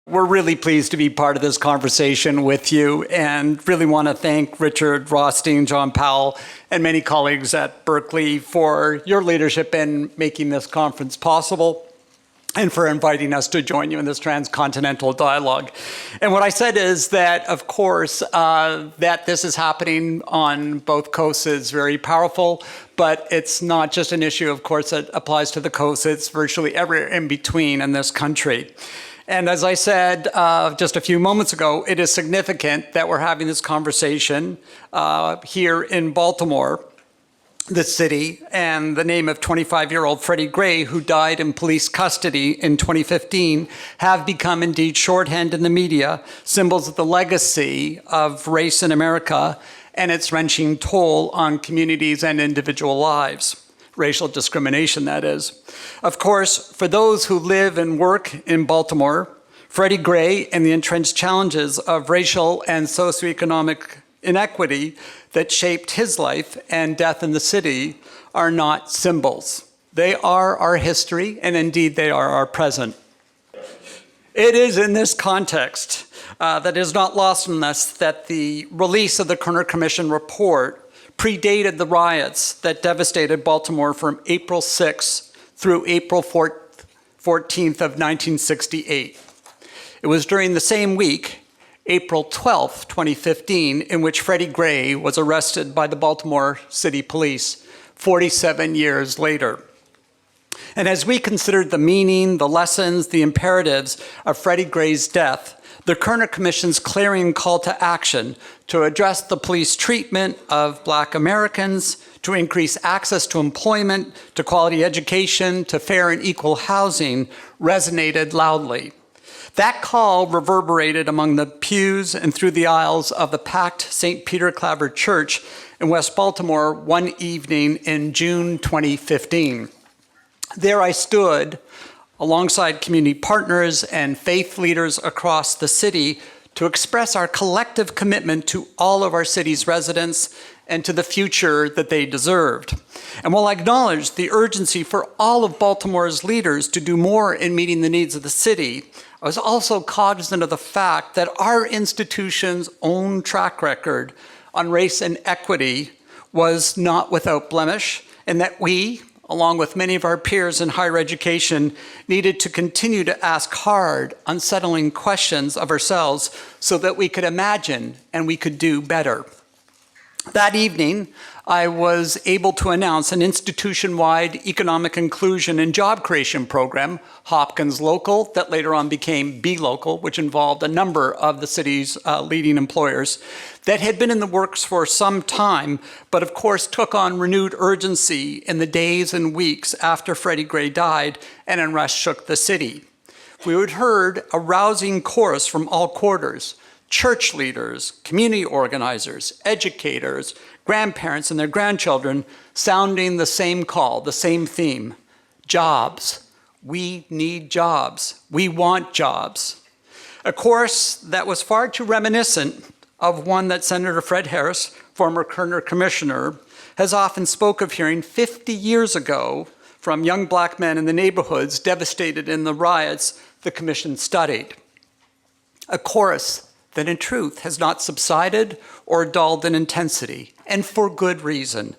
We're really pleased to be part of this conversation with you and really want to thank Richard Rothstein, John Powell, and many colleagues at Berkeley for your leadership in making this conference possible and for inviting us to join you in this transcontinental dialogue. And what I said is that, of course, that this is happening on both coasts is very powerful, but it's not just an issue, of course, that applies to the coast. It's virtually everywhere in between in this country. And as I said just a few moments ago, it is significant that we're having this conversation here in Baltimore, the city, and the name of 25-year-old Freddie Gray, who died in police custody in 2015, have become indeed shorthand in the media, symbols of the legacy of race in America and its wrenching toll on communities and individual lives. Racial discrimination, that is. Of course, for those who live and work in Baltimore, Freddie Gray and the entrenched challenges of racial and socioeconomic inequity that shaped his life and death in the city are not symbols. They are our history, and indeed they are our present. It is in this context that is not lost on us that the release of the Kerner Commission report predated the riots that devastated Baltimore from April 6th through April 14th of 1968. It was during the same week, April 12th, 2015, in which Freddie Gray was arrested by the Baltimore City Police 47 years later. And as we considered the meaning, the lessons, the imperatives of Freddie Gray's death, the Kerner Commission's clarion call to action to address the police treatment of Black Americans, to increase access to employment, to quality education, to fair and equal housing resonated loudly. That call reverberated among the pews and through the aisles of the packed St. Peter Claver Church in West Baltimore one evening in June 2015. There I stood alongside community partners and faith leaders across the city to express our collective commitment to all of our city's residents and to the future that they deserved. And while I acknowledge the urgency for all of Baltimore's leaders to do more in meeting the needs of the city, I was also cognizant of the fact that our institution's own track record on race and equity was not without blemish, and that we, along with many of our peers in higher education, needed to continue to ask hard, unsettling questions of ourselves so that we could imagine and we could do better. That evening, I was able to announce an institution-wide economic inclusion and job creation program, Hopkins Local, that later on became Be Local, which involved a number of the city's leading employers, that had been in the works for some time, but of course took on renewed urgency in the days and weeks after Freddie Gray died and unrest shook the city. We had heard a rousing chorus from all quarters: church leaders, community organizers, educators, grandparents and their grandchildren sounding the same call, the same theme: jobs. We need jobs. We want jobs. A chorus that was far too reminiscent of one that Senator Fred Harris, former Kerner Commissioner, has often spoke of hearing 50 years ago from young Black men in the neighborhoods devastated in the riots the commission studied. A chorus that in truth has not subsided or dulled in intensity, and for good reason.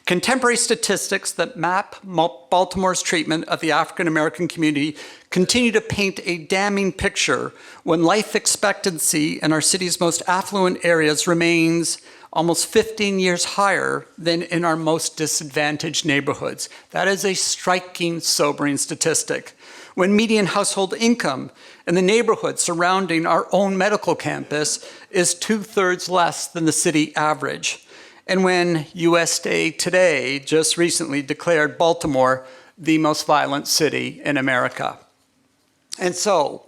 Contemporary statistics that map Baltimore's treatment of the African American community continue to paint a damning picture when life expectancy in our city's most affluent areas remains almost 15 years higher than in our most disadvantaged neighborhoods. That is a striking, sobering statistic. When median household income in the neighborhood surrounding our own medical campus is 2/3 less than the city average. And when USA Today just recently declared Baltimore the most violent city in America. And so,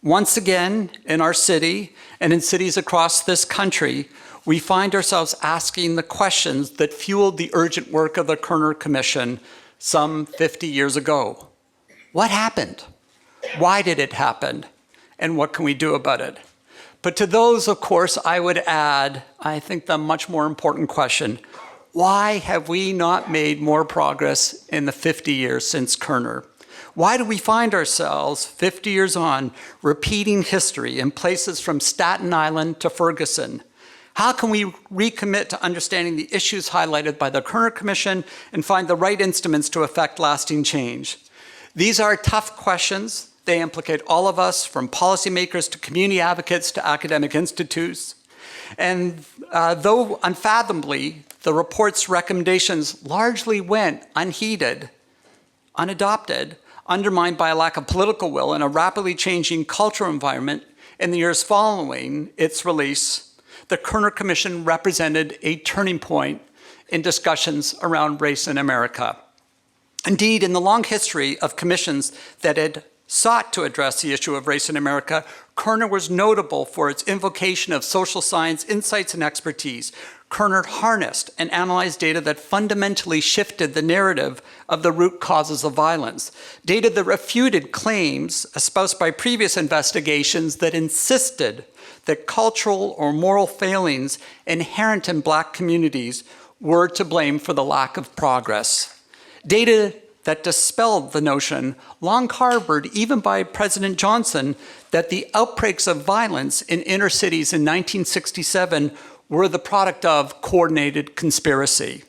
once again, in our city and in cities across this country, we find ourselves asking the questions that fueled the urgent work of the Kerner Commission some 50 years ago. What happened? Why did it happen? And what can we do about it? But to those, of course, I would add, I think, the much more important question: why have we not made more progress in the 50 years since Kerner? Why do we find ourselves, 50 years on, repeating history in places from Staten Island to Ferguson? How can we recommit to understanding the issues highlighted by the Kerner Commission and find the right instruments to effect lasting change? These are tough questions. They implicate all of us, from policymakers to community advocates to academic institutes. And though unfathomably, the report's recommendations largely went unheeded, unadopted, undermined by a lack of political will and a rapidly changing cultural environment in the years following its release, the Kerner Commission represented a turning point in discussions around race in America. Indeed, in the long history of commissions that had sought to address the issue of race in America, Kerner was notable for its invocation of social science insights and expertise. Kerner harnessed and analyzed data that fundamentally shifted the narrative of the root causes of violence, data that refuted claims espoused by previous investigations that insisted that cultural or moral failings inherent in Black communities were to blame for the lack of progress. Data that dispelled the notion, long harbored even by President Johnson, that the outbreaks of violence in inner cities in 1967 were the product of coordinated conspiracy.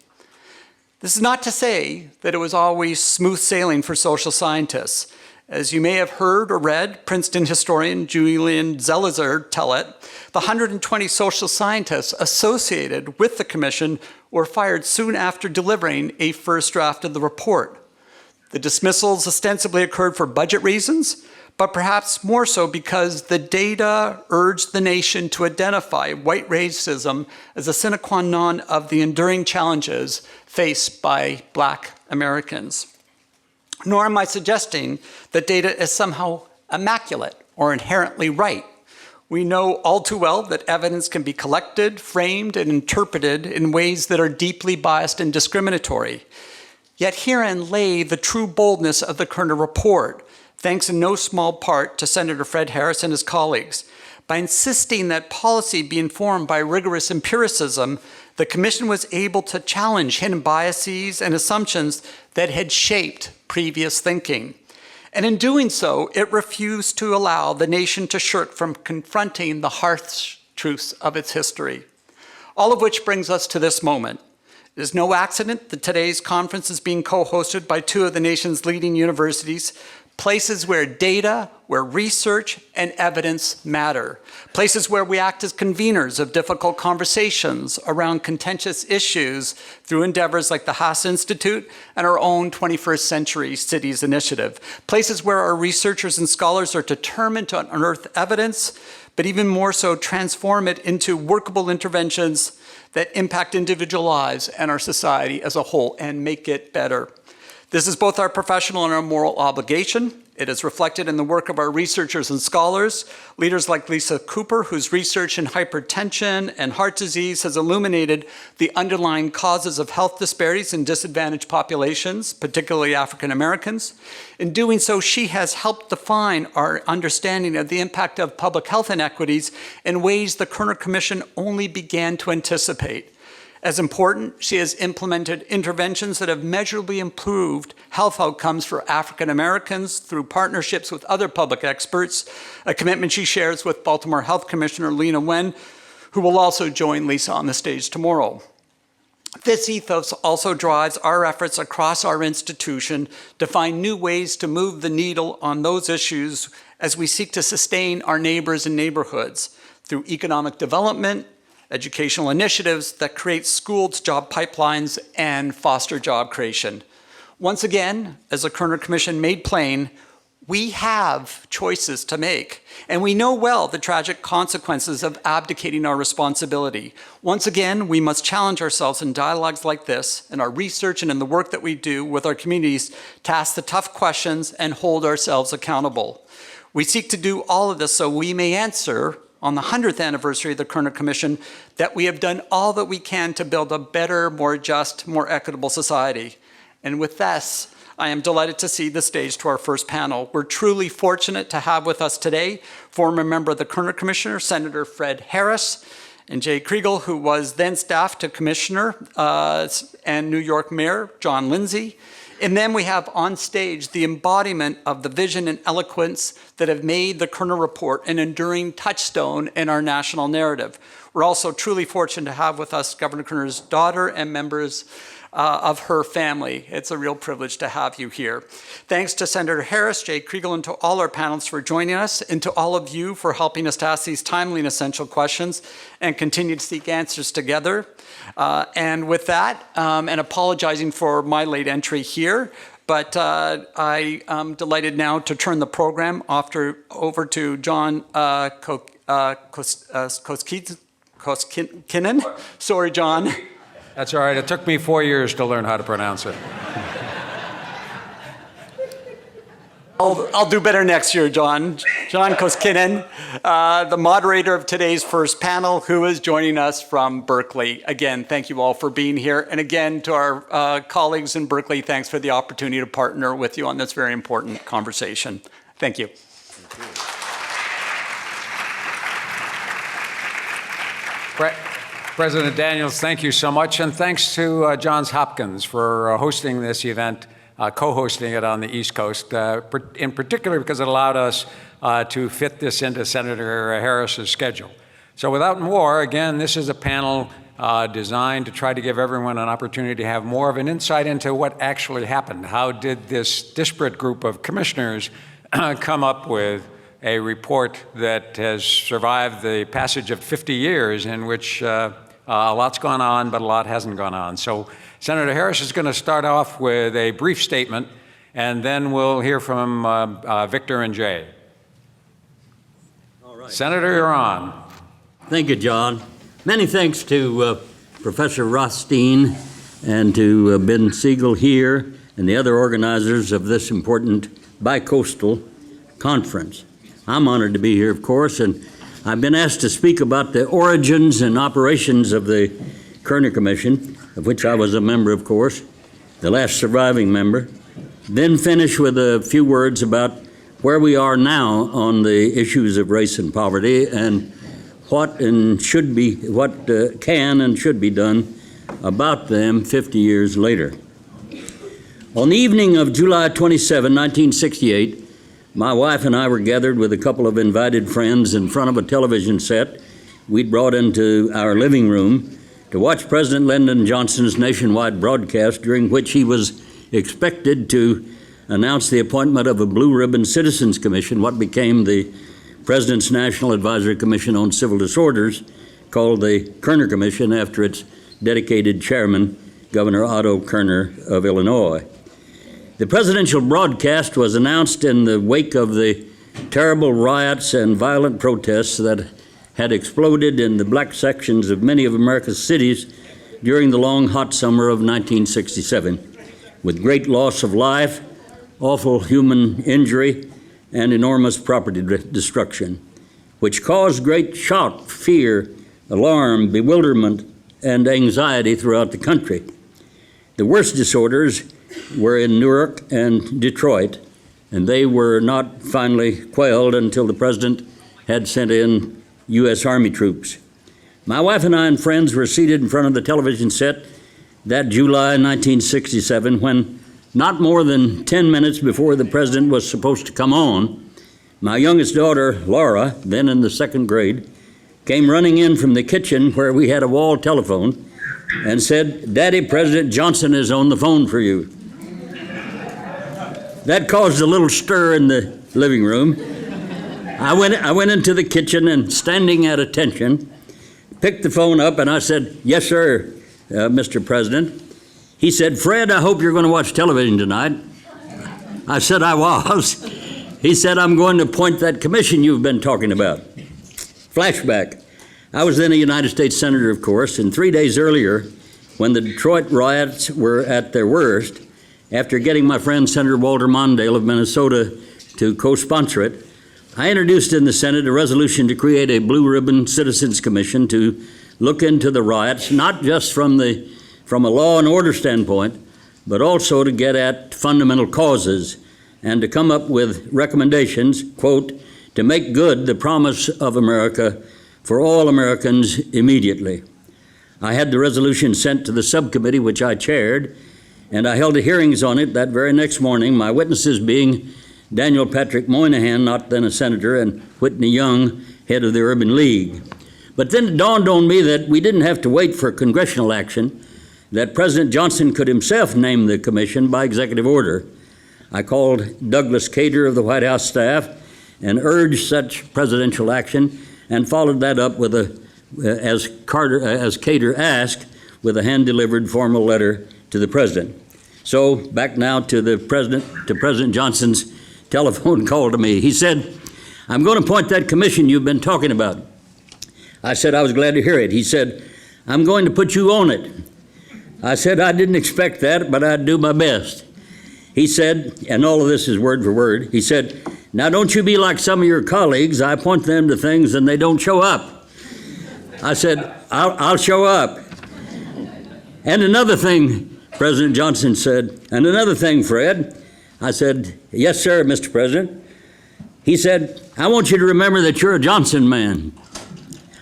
This is not to say that it was always smooth sailing for social scientists. As you may have heard or read, Princeton historian Julian Zelizer tell it, the 120 social scientists associated with the commission were fired soon after delivering a first draft of the report. The dismissals ostensibly occurred for budget reasons, but perhaps more so because the data urged the nation to identify white racism as a sine qua non of the enduring challenges faced by Black Americans. Nor am I suggesting that data is somehow immaculate or inherently right. We know all too well that evidence can be collected, framed, and interpreted in ways that are deeply biased and discriminatory. Yet herein lay the true boldness of the Kerner report, thanks in no small part to Senator Fred Harris and his colleagues. By insisting that policy be informed by rigorous empiricism, the Commission was able to challenge hidden biases and assumptions that had shaped previous thinking. And in doing so, it refused to allow the nation to shirk from confronting the harsh truths of its history. All of which brings us to this moment. It is no accident that today's conference is being co-hosted by two of the nation's leading universities, places where data, where research and evidence matter, places where we act as conveners of difficult conversations around contentious issues through endeavors like the Haas Institute and our own 21st Century Cities Initiative, places where our researchers and scholars are determined to unearth evidence, but even more so transform it into workable interventions that impact individual lives and our society as a whole and make it better. This is both our professional and our moral obligation. It is reflected in the work of our researchers and scholars, leaders like Lisa Cooper, whose research in hypertension and heart disease has illuminated the underlying causes of health disparities in disadvantaged populations, particularly African Americans. In doing so, she has helped define our understanding of the impact of public health inequities in ways the Kerner Commission only began to anticipate. As important, she has implemented interventions that have measurably improved health outcomes for African Americans through partnerships with other public experts, a commitment she shares with Baltimore Health Commissioner Lena Wen, who will also join Lisa on the stage tomorrow. This ethos also drives our efforts across our institution to find new ways to move the needle on those issues as we seek to sustain our neighbors and neighborhoods through economic development, educational initiatives that create school-to-job pipelines and foster job creation. Once again, as the Kerner Commission made plain, we have choices to make, and we know well the tragic consequences of abdicating our responsibility. Once again, we must challenge ourselves in dialogues like this, in our research and in the work that we do with our communities, to ask the tough questions and hold ourselves accountable. We seek to do all of this so we may answer on the 100th anniversary of the Kerner Commission that we have done all that we can to build a better, more just, more equitable society. And with this, I am delighted to cede the stage to our first panel. We're truly fortunate to have with us today former member of the Kerner Commission, Senator Fred Harris, and Jay Kriegel, who was then staff to Commissioner and New York Mayor John Lindsay. And then we have on stage the embodiment of the vision and eloquence that have made the Kerner Report an enduring touchstone in our national narrative. We're also truly fortunate to have with us Governor Kerner's daughter and members of her family. It's a real privilege to have you here. Thanks to Senator Harris, Jay Kriegel, and to all our panelists for joining us, and to all of you for helping us to ask these timely and essential questions and continue to seek answers together. And with that, and apologizing for my late entry here, but I am delighted now to turn the program over to John Koskinen. Sorry, John. That's all right. It took me 4 years to learn how to pronounce it. I'll do better next year, John. John Koskinen, the moderator of today's first panel, who is joining us from Berkeley. Again, thank you all for being here. And again, to our colleagues in Berkeley, thanks for the opportunity to partner with you on this very important conversation. Thank you. President Daniels, thank you so much, and thanks to Johns Hopkins for hosting this event, co-hosting it on the East Coast, in particular because it allowed us to fit this into Senator Harris's schedule. So without more, again, this is a panel designed to try to give everyone an opportunity to have more of an insight into what actually happened. How did this disparate group of commissioners come up with a report that has survived the passage of 50 years in which a lot's gone on, but a lot hasn't gone on. So Senator Harris is going to start off with a brief statement, and then we'll hear from Victor and Jay. All right. Senator, you're on. Thank you, John. Many thanks to Professor Rothstein and to Ben Siegel here and the other organizers of this important bicoastal conference. I'm honored to be here, of course, and I've been asked to speak about the origins and operations of the Kerner Commission, of which I was a member, of course, the last surviving member, then finish with a few words about where we are now on the issues of race and poverty and what can and should be done about them 50 years later. On the evening of July 27, 1968, my wife and I were gathered with a couple of invited friends in front of a television set we'd brought into our living room to watch President Lyndon Johnson's nationwide broadcast, during which he was expected to announce the appointment of a Blue Ribbon Citizens Commission, what became the President's National Advisory Commission on Civil Disorders, called the Kerner Commission after its dedicated chairman, Governor Otto Kerner of Illinois. The presidential broadcast was announced in the wake of the terrible riots and violent protests that had exploded in the black sections of many of America's cities during the long, hot summer of 1967, with great loss of life, awful human injury, and enormous property destruction, which caused great shock, fear, alarm, bewilderment, and anxiety throughout the country. The worst disorders were in Newark and Detroit, and they were not finally quelled until the president had sent in U.S. Army troops. My wife and I and friends were seated in front of the television set that July 1967 when, not more than 10 minutes before the president was supposed to come on, my youngest daughter, Laura, then in the second grade, came running in from the kitchen where we had a wall telephone and said, "Daddy, President Johnson is on the phone for you." That caused a little stir in the living room. I went into the kitchen and, standing at attention, picked the phone up and I said, "Yes, sir, Mr. President." He said, "Fred, I hope you're going to watch television tonight." I said I was. He said, "I'm going to appoint that commission you've been talking about." Flashback. I was then a United States Senator, of course, and 3 days earlier, when the Detroit riots were at their worst, after getting my friend Senator Walter Mondale of Minnesota to co-sponsor it, I introduced in the Senate a resolution to create a Blue Ribbon Citizens Commission to look into the riots, not just from a law and order standpoint, but also to get at fundamental causes and to come up with recommendations, quote, "to make good the promise of America for all Americans immediately." I had the resolution sent to the subcommittee which I chaired, and I held hearings on it that very next morning, my witnesses being Daniel Patrick Moynihan, not then a senator, and Whitney Young, head of the Urban League. But then it dawned on me that we didn't have to wait for congressional action, that President Johnson could himself name the commission by executive order. I called Douglas Cater of the White House staff and urged such presidential action, and followed that up with as Cater asked, with a hand-delivered formal letter to the president. So back now to President Johnson's telephone call to me. He said, "I'm going to appoint that commission you've been talking about." I said I was glad to hear it. He said, "I'm going to put you on it." I said I didn't expect that, but I'd do my best. He said, and all of this is word for word, he said, "Now don't you be like some of your colleagues. I appoint them to things and they don't show up." I said, I'll show up. And another thing, President Johnson said, "And another thing, Fred." I said, "Yes, sir, Mr. President." He said, "I want you to remember that you're a Johnson man."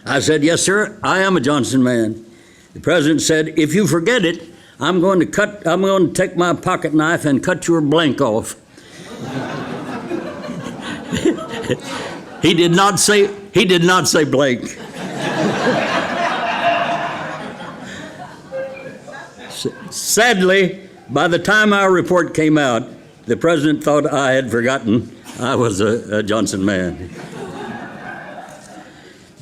I said, "Yes, sir, I am a Johnson man." The president said, "If you forget it, I'm going to take my pocket knife and cut your blank off." He did not say blank. Sadly, by the time our report came out, the president thought I had forgotten I was a Johnson man.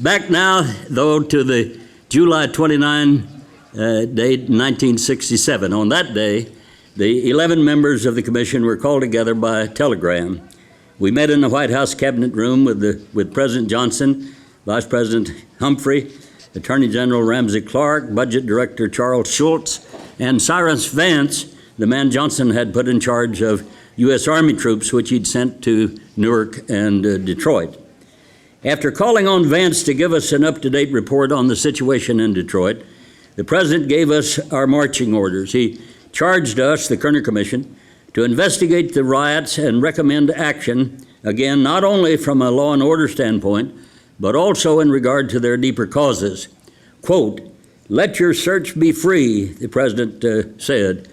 Back now, though, to the July 29 date, 1967. On that day, the 11 members of the commission were called together by telegram. We met in the White House Cabinet Room with President Johnson, Vice President Humphrey, Attorney General Ramsey Clark, Budget Director Charles Schultz, and Cyrus Vance, the man Johnson had put in charge of U.S. Army troops, which he'd sent to Newark and Detroit. After calling on Vance to give us an up-to-date report on the situation in Detroit, the president gave us our marching orders. He charged us, the Kerner Commission, to investigate the riots and recommend action, again, not only from a law and order standpoint, but also in regard to their deeper causes. Quote, "Let your search be free," the president said.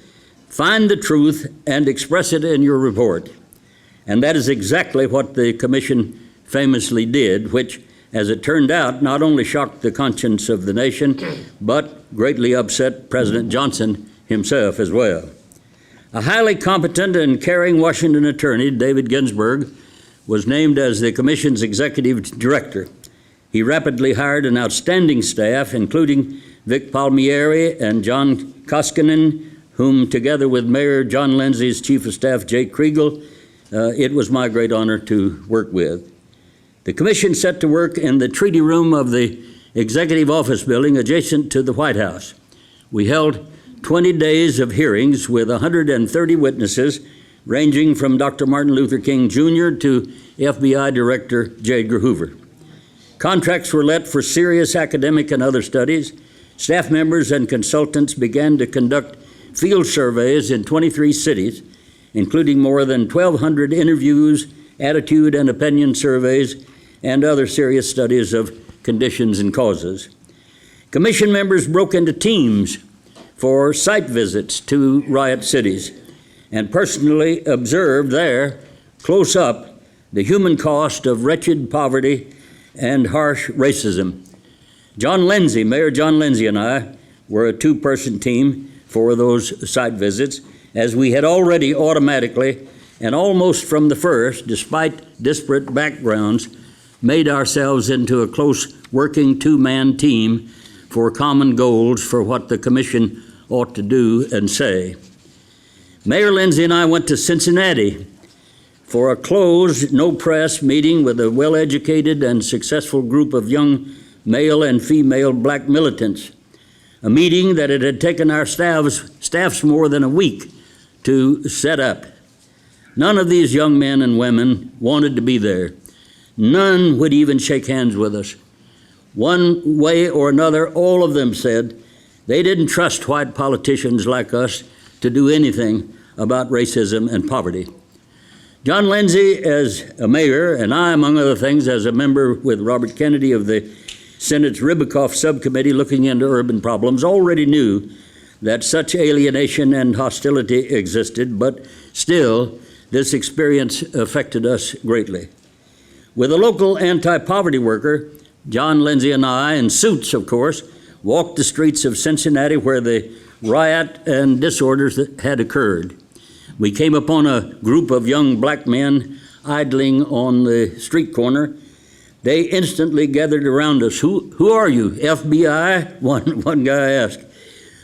"Find the truth and express it in your report." And that is exactly what the commission famously did, which, as it turned out, not only shocked the conscience of the nation, but greatly upset President Johnson himself as well. A highly competent and caring Washington attorney, David Ginsburg, was named as the commission's executive director. He rapidly hired an outstanding staff, including Vic Palmieri and John Koskinen, whom, together with Mayor John Lindsay's chief of staff, Jay Kriegel, it was my great honor to work with. The commission set to work in the treaty room of the Executive Office Building adjacent to the White House. We held 20 days of hearings with 130 witnesses, ranging from Dr. Martin Luther King Jr. to FBI Director J. Edgar Hoover. Contracts were let for serious academic and other studies. Staff members and consultants began to conduct field surveys in 23 cities, including more than 1,200 interviews, attitude and opinion surveys, and other serious studies of conditions and causes. Commission members broke into teams for site visits to riot cities and personally observed there, close up, the human cost of wretched poverty and harsh racism. Mayor John Lindsay and I were a two-person team for those site visits, as we had already automatically and almost from the first, despite disparate backgrounds, made ourselves into a close working two-man team for common goals for what the commission ought to do and say. Mayor Lindsay and I went to Cincinnati for a closed, no-press meeting with a well-educated and successful group of young male and female black militants, a meeting that it had taken our staffs more than a week to set up. None of these young men and women wanted to be there. None would even shake hands with us. One way or another, all of them said they didn't trust white politicians like us to do anything about racism and poverty. John Lindsay, as a mayor, and I, among other things, as a member with Robert Kennedy of the Senate's Ribicoff subcommittee looking into urban problems, already knew that such alienation and hostility existed, but still, this experience affected us greatly. With a local anti-poverty worker, John Lindsay and I, in suits, of course, walked the streets of Cincinnati where the riot and disorders that had occurred. We came upon a group of young black men idling on the street corner. They instantly gathered around us. Who are you, FBI? One guy asked.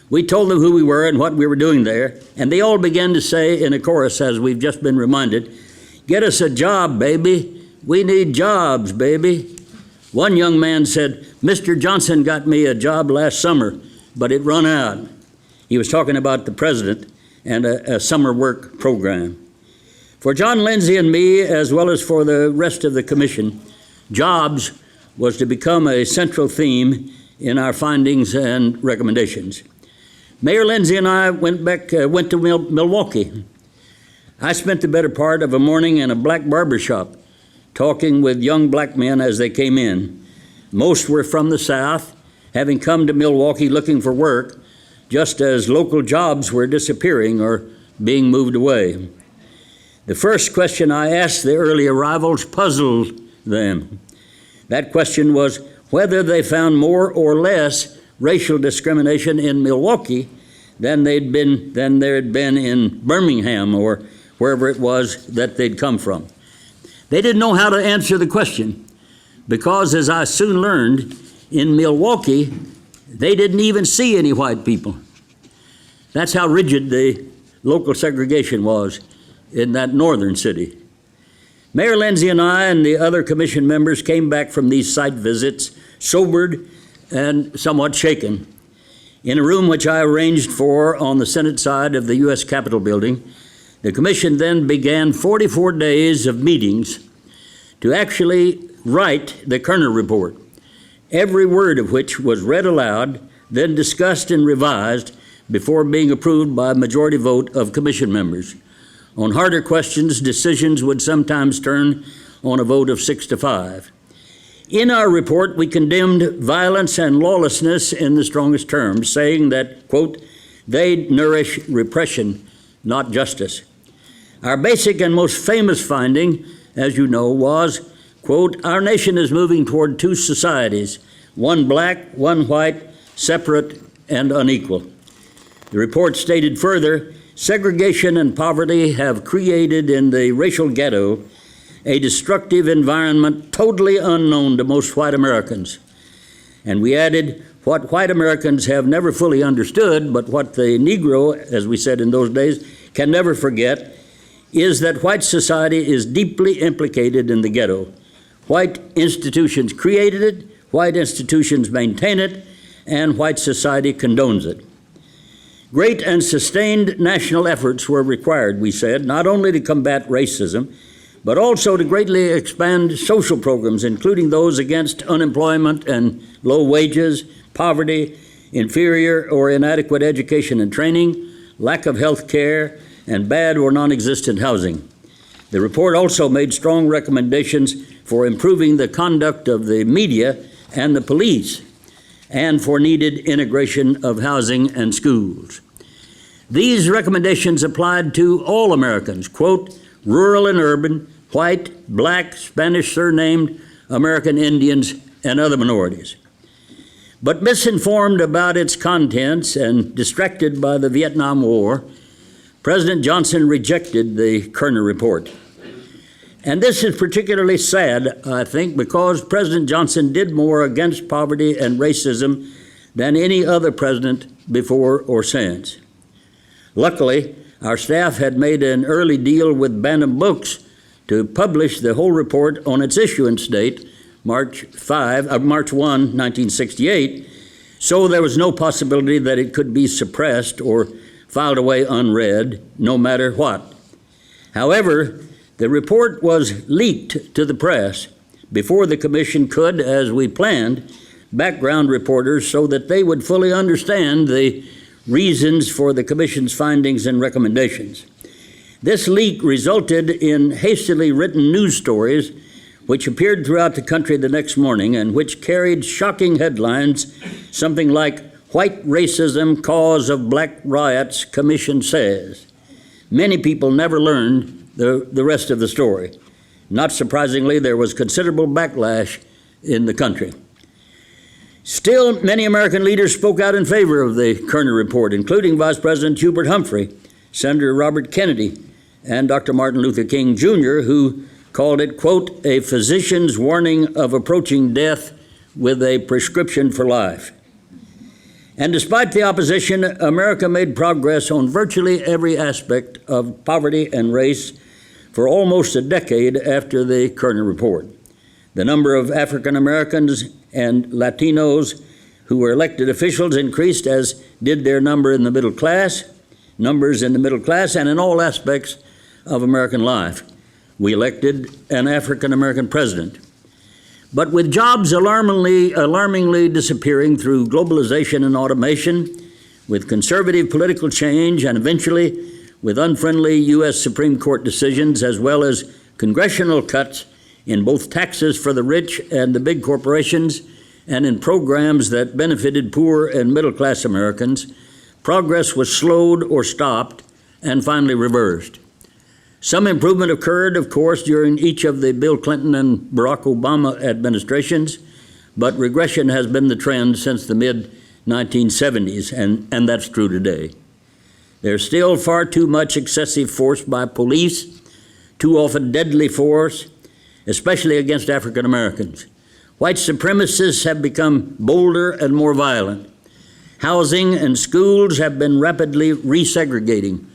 We told them who we were and what we were doing there, and they all began to say in a chorus, as we've just been reminded, "Get us a job, baby. We need jobs, baby." One young man said, "Mr. Johnson got me a job last summer, but it run out." He was talking about the president and a summer work program. For John Lindsay and me, as well as for the rest of the commission, jobs was to become a central theme in our findings and recommendations. Mayor Lindsay and I went to Milwaukee. I spent the better part of a morning in a black barber shop talking with young black men as they came in. Most were from the South, having come to Milwaukee looking for work, just as local jobs were disappearing or being moved away. The first question I asked the early arrivals puzzled them. That question was whether they found more or less racial discrimination in Milwaukee than there had been in Birmingham or wherever it was that they'd come from. They didn't know how to answer the question because, as I soon learned, in Milwaukee, they didn't even see any white people. That's how rigid the local segregation was in that northern city. Mayor Lindsay and I and the other commission members came back from these site visits sobered and somewhat shaken. In a room which I arranged for on the Senate side of the U.S. Capitol building, the commission then began 44 days of meetings to actually write the Kerner report, every word of which was read aloud, then discussed and revised before being approved by a majority vote of commission members. On harder questions, decisions would sometimes turn on a vote of 6-5. In our report, we condemned violence and lawlessness in the strongest terms, saying that, quote, they nourish repression, not justice. Our basic and most famous finding, as you know, was, quote, our nation is moving toward two societies, one black, one white, separate and unequal. The report stated further, segregation and poverty have created in the racial ghetto a destructive environment totally unknown to most white Americans. And we added, what white Americans have never fully understood, but what the Negro, as we said in those days, can never forget, is that white society is deeply implicated in the ghetto. White institutions created it, white institutions maintain it, and white society condones it. Great and sustained national efforts were required, we said, not only to combat racism, but also to greatly expand social programs, including those against unemployment and low wages, poverty, inferior or inadequate education and training, lack of health care, and bad or non-existent housing. The report also made strong recommendations for improving the conduct of the media and the police, and for needed integration of housing and schools. These recommendations applied to all Americans, quote, rural and urban, white, black, Spanish surnamed, American Indians, and other minorities. But misinformed about its contents and distracted by the Vietnam War, President Johnson rejected the Kerner report. And this is particularly sad, I think, because President Johnson did more against poverty and racism than any other president before or since. Luckily, our staff had made an early deal with Bantam Books to publish the whole report on its issuance date, March 1, 1968, so there was no possibility that it could be suppressed or filed away unread, no matter what. However, the report was leaked to the press before the commission could, as we planned, background reporters so that they would fully understand the reasons for the commission's findings and recommendations. This leak resulted in hastily written news stories which appeared throughout the country the next morning and which carried shocking headlines, something like, White Racism, Cause of Black Riots Commission says. Many people never learned the rest of the story. Not surprisingly, there was considerable backlash in the country. Still, many American leaders spoke out in favor of the Kerner Report, including Vice President Hubert Humphrey, Senator Robert Kennedy, and Dr. Martin Luther King Jr., who called it, quote, a physician's warning of approaching death with a prescription for life. And despite the opposition, America made progress on virtually every aspect of poverty and race for almost a decade after the Kerner Report. The number of African Americans and Latinos who were elected officials increased, as did their numbers in the middle class, and in all aspects of American life. We elected an African American president. But with jobs alarmingly disappearing through globalization and automation, with conservative political change, and eventually with unfriendly U.S. Supreme Court decisions, as well as congressional cuts in both taxes for the rich and the big corporations, and in programs that benefited poor and middle-class Americans, progress was slowed or stopped and finally reversed. Some improvement occurred, of course, during each of the Bill Clinton and Barack Obama administrations, but regression has been the trend since the mid-1970s, and that's true today. There's still far too much excessive force by police, too often deadly force, especially against African Americans. White supremacists have become bolder and more violent. Housing and schools have been rapidly resegregating,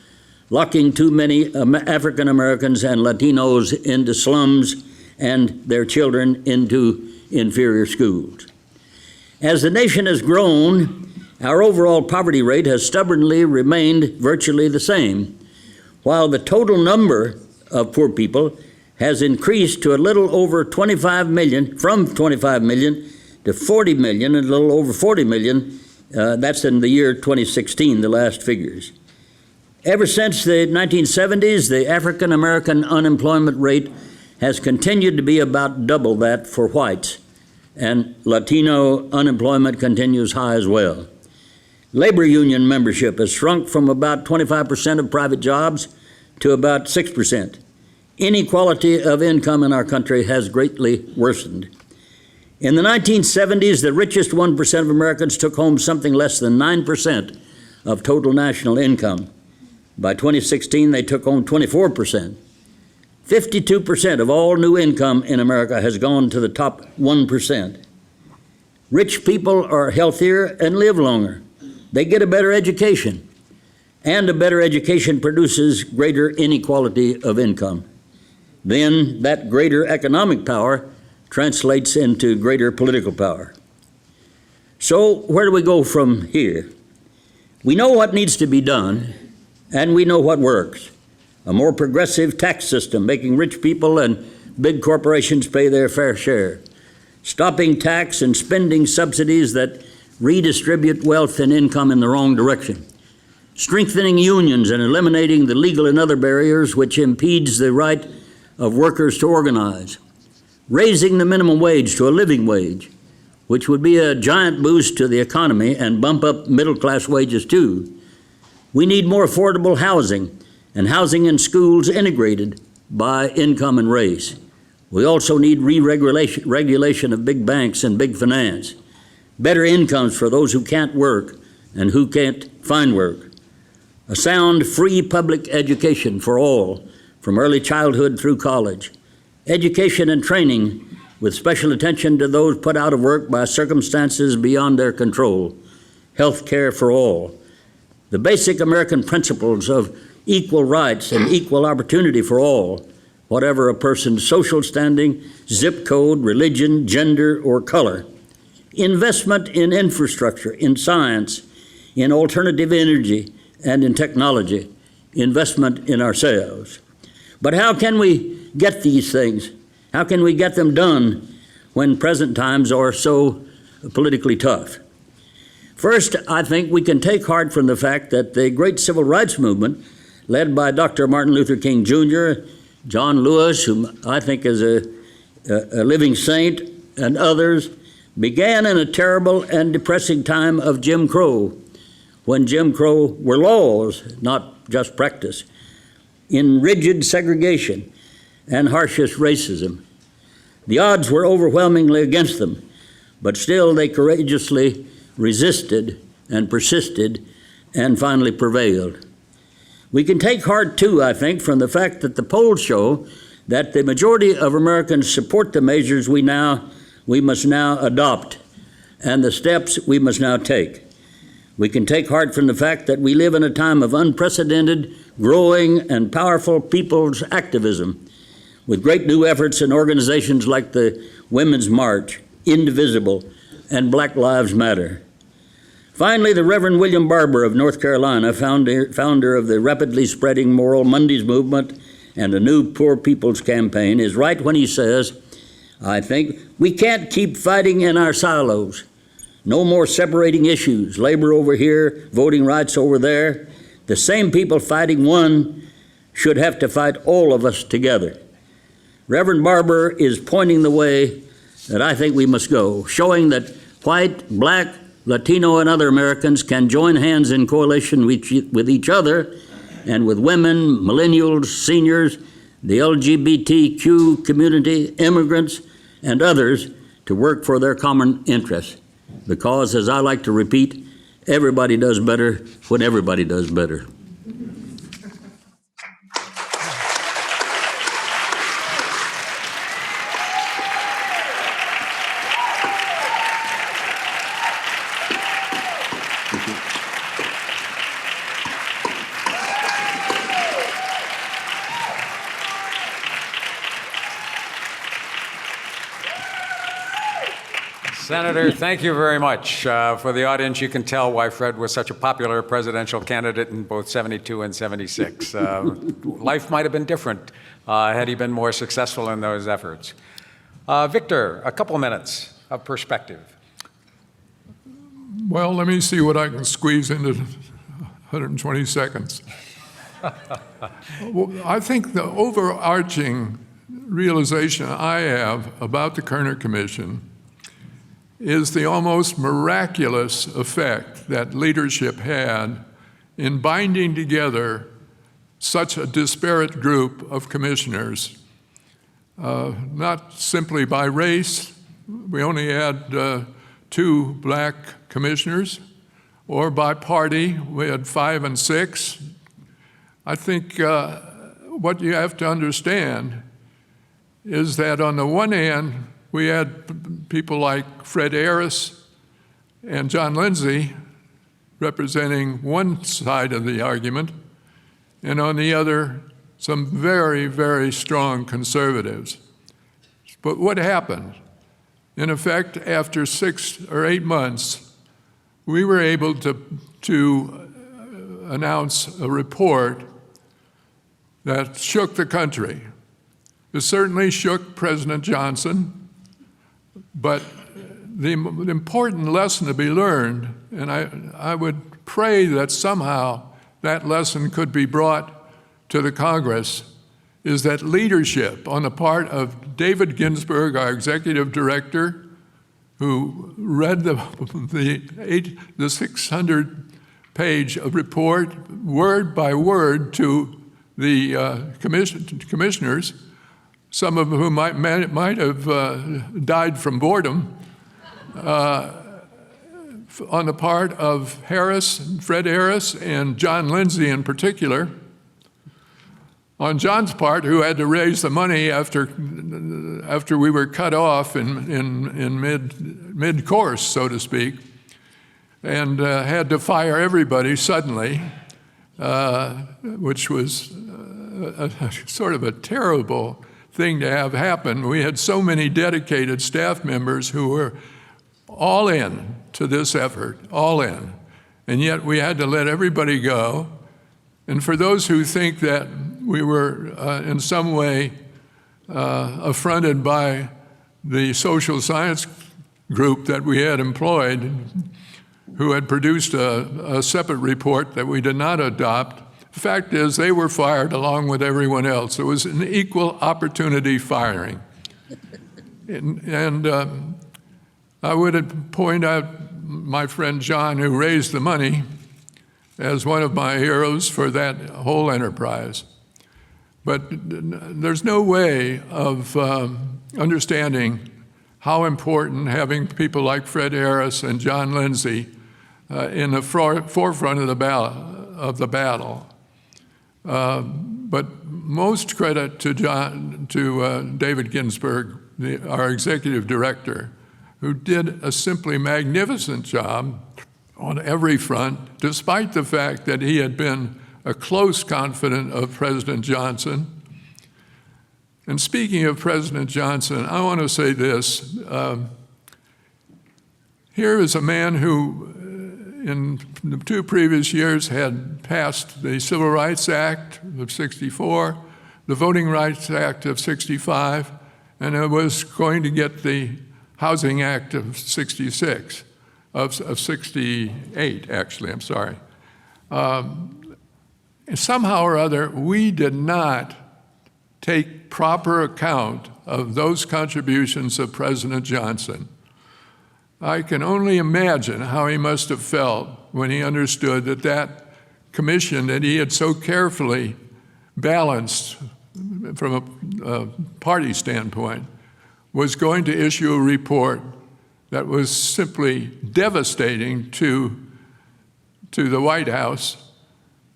locking too many African Americans and Latinos into slums and their children into inferior schools. As the nation has grown, our overall poverty rate has stubbornly remained virtually the same, while the total number of poor people has increased to a little over 25 million, from 25 million to 40 million, and a little over 40 million. That's in the year 2016, the last figures. Ever since the 1970s, the African American unemployment rate has continued to be about double that for whites, and Latino unemployment continues high as well. Labor union membership has shrunk from about 25% of private jobs to about 6%. Inequality of income in our country has greatly worsened. In the 1970s, the richest 1% of Americans took home something less than 9% of total national income. By 2016, they took home 24%. 52% of all new income in America has gone to the top 1%. Rich people are healthier and live longer. They get a better education, and a better education produces greater inequality of income. Then that greater economic power translates into greater political power. So where do we go from here? We know what needs to be done, and we know what works. A more progressive tax system, making rich people and big corporations pay their fair share. Stopping tax and spending subsidies that redistribute wealth and income in the wrong direction. Strengthening unions and eliminating the legal and other barriers which impedes the right of workers to organize. Raising the minimum wage to a living wage, which would be a giant boost to the economy and bump up middle-class wages too. We need more affordable housing, and housing and schools integrated by income and race. We also need regulation of big banks and big finance. Better incomes for those who can't work and who can't find work. A sound, free public education for all, from early childhood through college. Education and training with special attention to those put out of work by circumstances beyond their control. Health care for all. The basic American principles of equal rights and equal opportunity for all, whatever a person's social standing, zip code, religion, gender, or color. Investment in infrastructure, in science, in alternative energy, and in technology. Investment in ourselves. But how can we get these things? How can we get them done when present times are so politically tough? First, I think we can take heart from the fact that the great civil rights movement, led by Dr. Martin Luther King Jr., John Lewis, whom I think is a living saint, and others, began in a terrible and depressing time of Jim Crow, when Jim Crow were laws, not just practice, in rigid segregation and harshest racism. The odds were overwhelmingly against them, but still they courageously resisted and persisted and finally prevailed. We can take heart, too, I think, from the fact that the polls show that the majority of Americans support the measures we must now adopt and the steps we must now take. We can take heart from the fact that we live in a time of unprecedented, growing, and powerful people's activism, with great new efforts in organizations like the Women's March, Indivisible, and Black Lives Matter. Finally, the Reverend William Barber of North Carolina, founder of the rapidly spreading Moral Mondays movement and the new Poor People's Campaign, is right when he says, I think, we can't keep fighting in our silos. No more separating issues, labor over here, voting rights over there. The same people fighting one should have to fight all of us together. Reverend Barber is pointing the way that I think we must go, showing that white, black, Latino, and other Americans can join hands in coalition with each other and with women, millennials, seniors, the LGBTQ community, immigrants, and others to work for their common interests. Because, as I like to repeat, everybody does better when everybody does better. Senator, thank you very much. For the audience, you can tell why Fred was such a popular presidential candidate in both 72 and 76. Life might have been different had he been more successful in those efforts. Victor, a couple minutes of perspective. Well, let me see what I can squeeze into 120 seconds. Well, I think the overarching realization I have about the Kerner Commission is the almost miraculous effect that leadership had in binding together such a disparate group of commissioners, not simply by race. We only had 2 black commissioners, or by party, we had 5 and 6. I think what you have to understand is that on the one hand, we had people like Fred Harris and John Lindsay representing one side of the argument, and on the other, some very, very strong conservatives. But what happened? In effect, after 6 or 8 months, we were able to announce a report that shook the country. It certainly shook President Johnson, but the important lesson to be learned, and I would pray that somehow that lesson could be brought to the Congress, is that leadership on the part of David Ginsburg, our executive director, who read the 600-page report word by word to the commissioners, some of whom might have died from boredom, on the part of Harris, Fred Harris, and John Lindsay in particular. On John's part, who had to raise the money after we were cut off in mid-course, so to speak, and had to fire everybody suddenly, which was sort of a terrible thing to have happen. We had so many dedicated staff members who were all in to this effort, all in, and yet we had to let everybody go. And for those who think that we were in some way affronted by the social science group that we had employed, who had produced a separate report that we did not adopt, the fact is they were fired along with everyone else. It was an equal opportunity firing. And I would point out my friend John, who raised the money, as one of my heroes for that whole enterprise. But there's no way of understanding how important having people like Fred Harris and John Lindsay in the forefront of the battle. But most credit to David Ginsburg, our executive director, who did a simply magnificent job on every front, despite the fact that he had been a close confidant of President Johnson. And speaking of President Johnson, I want to say this. Here is a man who, in the 2 previous years, had passed the Civil Rights Act of '64, the Voting Rights Act of '65, and it was going to get the Housing Act of '66, of '68, actually, I'm sorry. Somehow or other, we did not take proper account of those contributions of President Johnson. I can only imagine how he must have felt when he understood that that commission that he had so carefully balanced from a party standpoint was going to issue a report that was simply devastating to the White House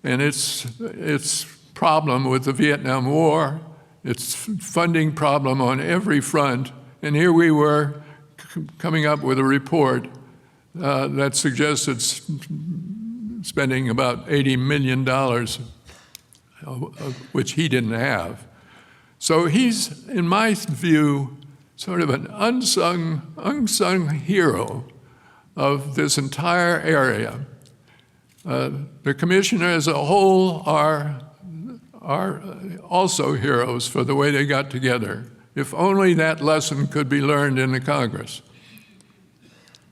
and its problem with the Vietnam War, its funding problem on every front. And here we were coming up with a report that suggested spending about $80 million, which he didn't have. So he's, in my view, sort of an unsung hero of this entire area. The commissioner as a whole are also heroes for the way they got together. If only that lesson could be learned in the Congress.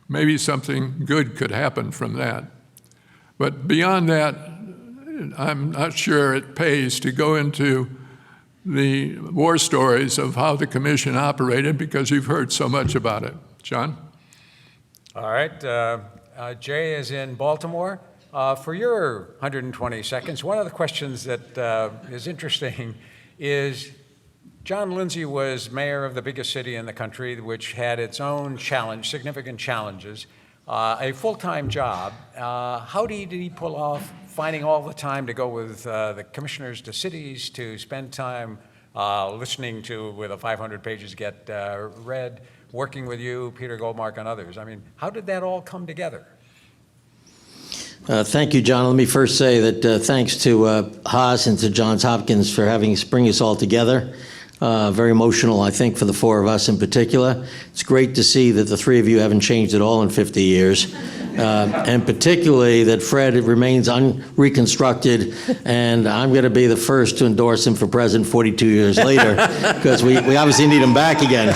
Maybe something good could happen from that. But beyond that, I'm not sure it pays to go into the war stories of how the commission operated because you've heard so much about it. John? All right. Jay is in Baltimore. For your 120 seconds, one of the questions that is interesting is John Lindsay was mayor of the biggest city in the country, which had its own significant challenges, a full-time job. How did he pull off finding all the time to go with the commissioners to cities, to spend time listening to, with the 500 pages get read, working with you, Peter Goldmark, and others? I mean, how did that all come together? Thank you, John. Let me first say that thanks to Haas and to Johns Hopkins for having bring us all together. Very emotional, I think, for the 4 of us in particular. It's great to see that the 3 of you haven't changed at all in 50 years. And particularly that Fred remains unreconstructed, and I'm going to be the first to endorse him for president 42 years later, because we obviously need him back again.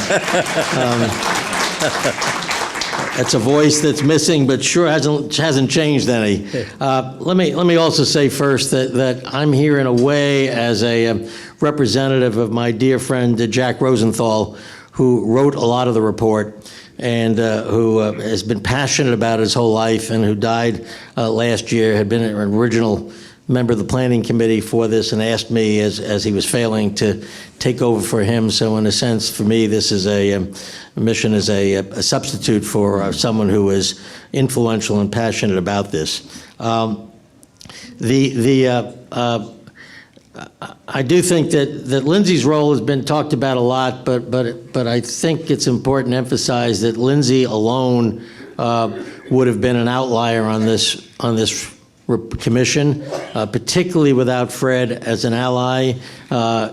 That's a voice that's missing, but sure hasn't changed any. Let me also say first that I'm here in a way as a representative of my dear friend Jack Rosenthal, who wrote a lot of the report and who has been passionate about it his whole life, and who died last year, had been an original member of the planning committee for this, and asked me as he was failing to take over for him. So in a sense, for me, this is a mission as a substitute for someone who is influential and passionate about this. I do think that Lindsay's role has been talked about a lot, but I think it's important to emphasize that Lindsay alone would have been an outlier on this commission, particularly without Fred as an ally.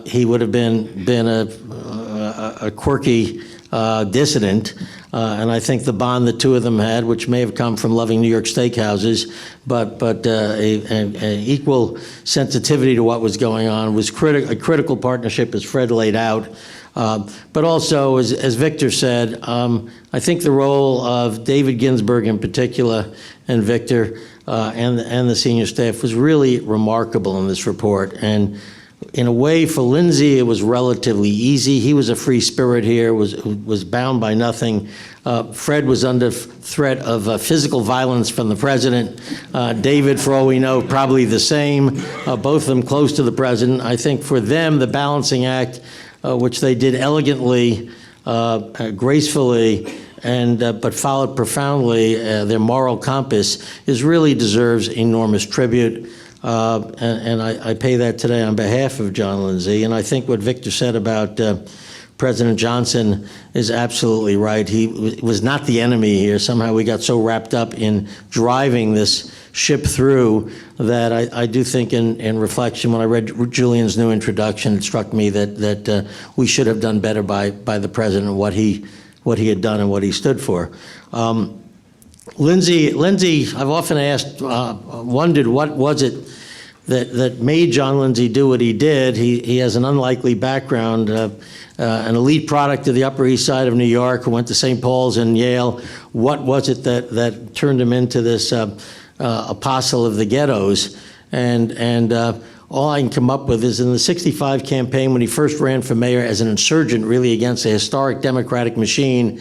He would have been a quirky dissident, and I think the bond the 2 of them had, which may have come from loving New York steakhouses, but an equal sensitivity to what was going on, was a critical partnership as Fred laid out. But also, as Victor said, I think the role of David Ginsburg in particular, and Victor, and the senior staff was really remarkable in this report. And in a way, for Lindsay, it was relatively easy. He was a free spirit here, was bound by nothing. Fred was under threat of physical violence from the president. David, for all we know, probably the same. Both of them close to the president. I think for them, the balancing act, which they did elegantly, gracefully, but followed profoundly their moral compass, really deserves enormous tribute. And I pay that today on behalf of John Lindsay. And I think what Victor said about President Johnson is absolutely right. He was not the enemy here. Somehow we got so wrapped up in driving this ship through that I do think in reflection, when I read Julian's new introduction, it struck me that we should have done better by the president, what he had done and what he stood for. Lindsay, I've often wondered what was it that made John Lindsay do what he did. He has an unlikely background, an elite product of the Upper East Side of New York, who went to St. Paul's and Yale. What was it that turned him into this apostle of the ghettos? And all I can come up with is in the '65 campaign, when he first ran for mayor as an insurgent, really against a historic Democratic machine,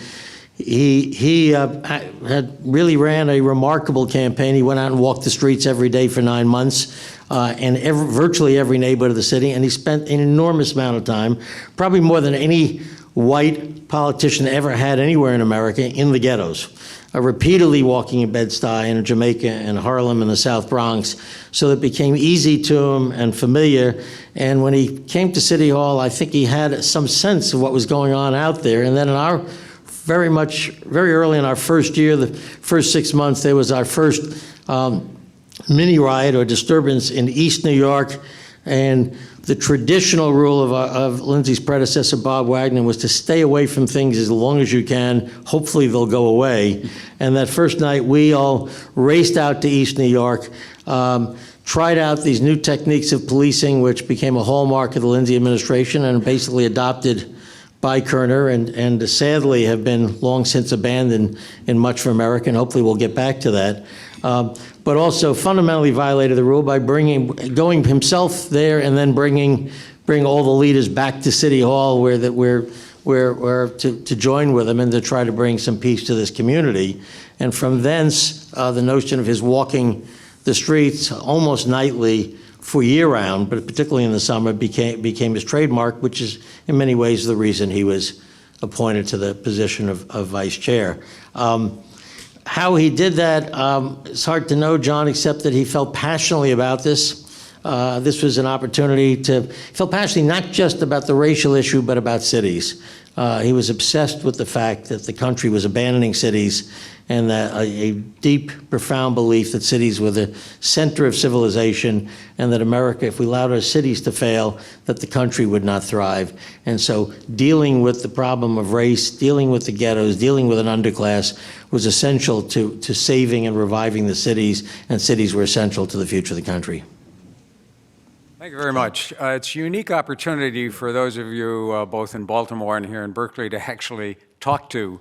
he had really ran a remarkable campaign. He went out and walked the streets every day for 9 months, and virtually every neighborhood of the city, and he spent an enormous amount of time, probably more than any white politician ever had anywhere in America, in the ghettos, repeatedly walking in Bed-Stuy and Jamaica and Harlem and the South Bronx, so it became easy to him and familiar. And when he came to City Hall, I think he had some sense of what was going on out there. And then in our very early in our first year, the first 6 months, there was our first mini riot or disturbance in East New York. And the traditional rule of Lindsay's predecessor, Bob Wagner, was to stay away from things as long as you can. Hopefully they'll go away. And that first night, we all raced out to East New York, tried out these new techniques of policing, which became a hallmark of the Lindsay administration and basically adopted by Kerner, and sadly have been long since abandoned in much of America, and hopefully we'll get back to that. But also fundamentally violated the rule by going himself there and then bring all the leaders back to City Hall where to join with him and to try to bring some peace to this community. And from thence, the notion of his walking the streets almost nightly for year-round, but particularly in the summer, became his trademark, which is in many ways the reason he was appointed to the position of vice chair. How he did that, it's hard to know, John, except that he felt passionately about this. This was an opportunity he felt passionately not just about the racial issue, but about cities. He was obsessed with the fact that the country was abandoning cities, and that a deep, profound belief that cities were the center of civilization, and that America, if we allowed our cities to fail, that the country would not thrive. And so dealing with the problem of race, dealing with the ghettos, dealing with an underclass was essential to saving and reviving the cities, and cities were essential to the future of the country. Thank you very much. It's a unique opportunity for those of you both in Baltimore and here in Berkeley to actually talk to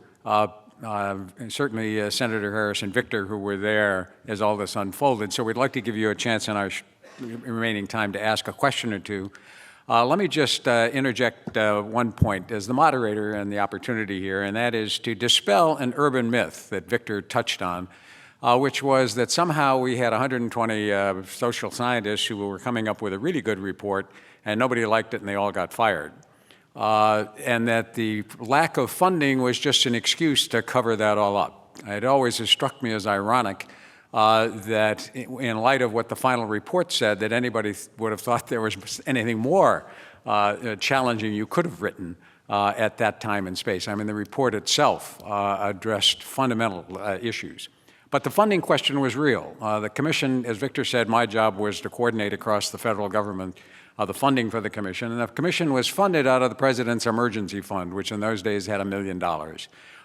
certainly Senator Harris and Victor, who were there as all this unfolded. So we'd like to give you a chance in our remaining time to ask a question or two. Let me just interject one point as the moderator and the opportunity here, and that is to dispel an urban myth that Victor touched on, which was that somehow we had 120 social scientists who were coming up with a really good report, and nobody liked it and they all got fired. And that the lack of funding was just an excuse to cover that all up. It always has struck me as ironic that in light of what the final report said, that anybody would have thought there was anything more challenging you could have written at that time and space. I mean, the report itself addressed fundamental issues. But the funding question was real. The commission, as Victor said, my job was to coordinate across the federal government the funding for the commission. And the commission was funded out of the President's Emergency Fund, which in those days had $1 million.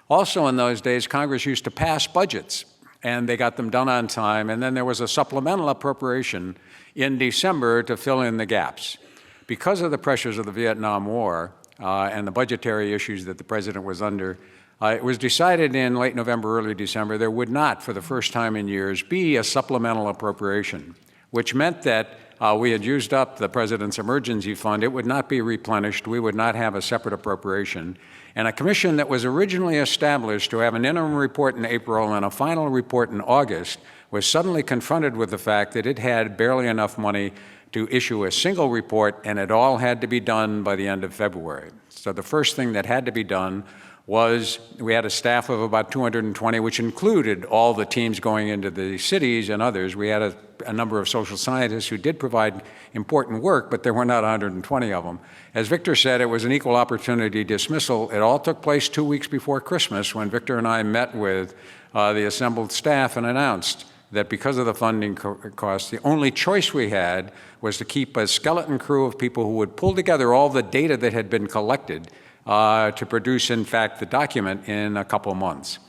Also in those days, Congress used to pass budgets, and they got them done on time. And then there was a supplemental appropriation in December to fill in the gaps. Because of the pressures of the Vietnam War and the budgetary issues that the president was under, it was decided in late November, early December, there would not, for the first time in years, be a supplemental appropriation, which meant that we had used up the President's Emergency Fund. It would not be replenished. We would not have a separate appropriation. And a commission that was originally established to have an interim report in April and a final report in August was suddenly confronted with the fact that it had barely enough money to issue a single report, and it all had to be done by the end of February. So the first thing that had to be done was we had a staff of about 220, which included all the teams going into the cities and others. We had a number of social scientists who did provide important work, but there were not 120 of them. As Victor said, it was an equal opportunity dismissal. It all took place 2 weeks before Christmas when Victor and I met with the assembled staff and announced that because of the funding costs, the only choice we had was to keep a skeleton crew of people who would pull together all the data that had been collected to produce, in fact, the document in a couple months.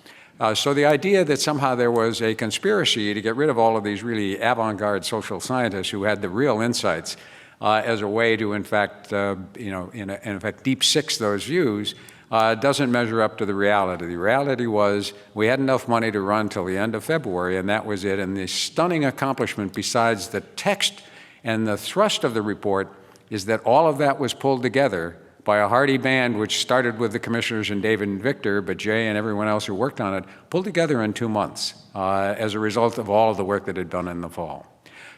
So the idea that somehow there was a conspiracy to get rid of all of these really avant-garde social scientists who had the real insights as a way to, in fact, in fact, deep six those views doesn't measure up to the reality. The reality was we had enough money to run till the end of February, and that was it. And the stunning accomplishment, besides the text and the thrust of the report, is that all of that was pulled together by a hardy band, which started with the commissioners and David and Victor, but Jay and everyone else who worked on it, pulled together in 2 months as a result of all of the work that had done in the fall.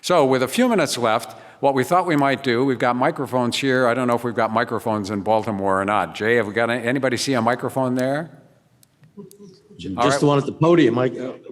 So with a few minutes left, what we thought we might do, we've got microphones here. I don't know if we've got microphones in Baltimore or not. Jay, have we got anybody see a microphone there? Just the one at the podium.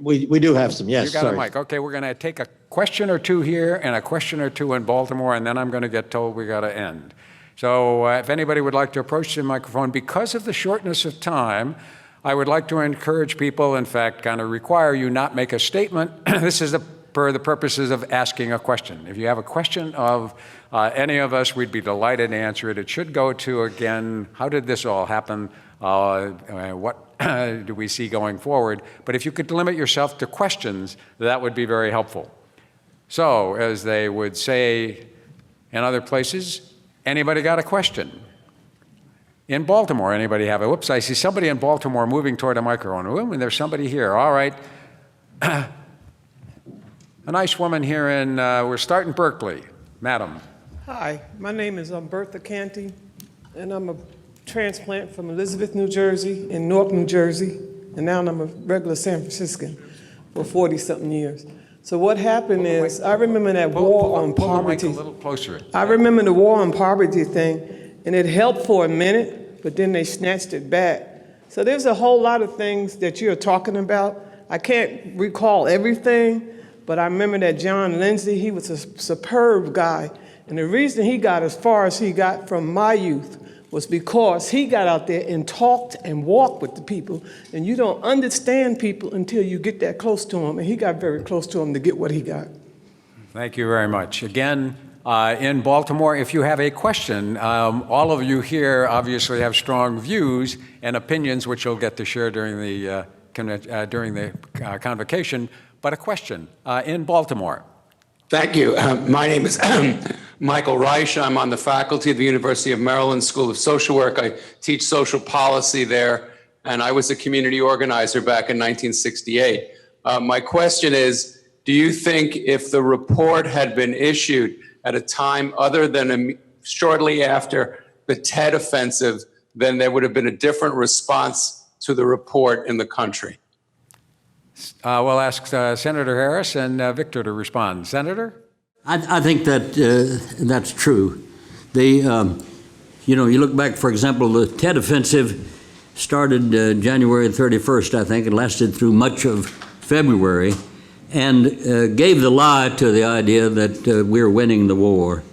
We do have some, yes. You got sorry. a mic. Okay, we're going to take a question or two here and a question or two in Baltimore, and then I'm going to get told we got to end. So if anybody would like to approach the microphone, because of the shortness of time, I would like to encourage people, in fact, kind of require you not make a statement. This is for the purposes of asking a question. If you have a question of any of us, we'd be delighted to answer it. It should go to, again, how did this all happen? What do we see going forward? But if you could limit yourself to questions, that would be very helpful. So, as they would say in other places, anybody got a question? In Baltimore, anybody have it? Whoops, I see somebody in Baltimore moving toward a microphone. Ooh, and there's somebody here. All right. A nice woman here in, we're starting Berkeley. Madam. Hi, my name is Bertha Canty, and I'm a transplant from Elizabeth, New Jersey, and Newark, New Jersey, and now I'm a regular San Franciscan for 40-something years. So what happened is, I remember that war on poverty. Pull the mic a little closer. I remember the war on poverty thing, and it helped for a minute, but then they snatched it back. So there's a whole lot of things that you're talking about. I can't recall everything, but I remember that John Lindsay, he was a superb guy. And the reason he got as far as he got from my youth was because he got out there and talked and walked with the people. And you don't understand people until you get that close to them. And he got very close to them to get what he got. Thank you very much. Again, in Baltimore, if you have a question, all of you here obviously have strong views and opinions, which you'll get to share during the convocation. But a question in Baltimore. Thank you. My name is Michael Reich. I'm on the faculty of the University of Maryland School of Social Work. I teach social policy there, and I was a community organizer back in 1968. My question is, do you think if the report had been issued at a time other than shortly after the Ted offensive, then there would have been a different response to the report in the country? We'll ask Senator Harris and Victor to respond. Senator? I think that that's true. You look back, for example, the Ted offensive started January 31st, I think, and lasted through much of February, and gave the lie to the idea that we're winning the war.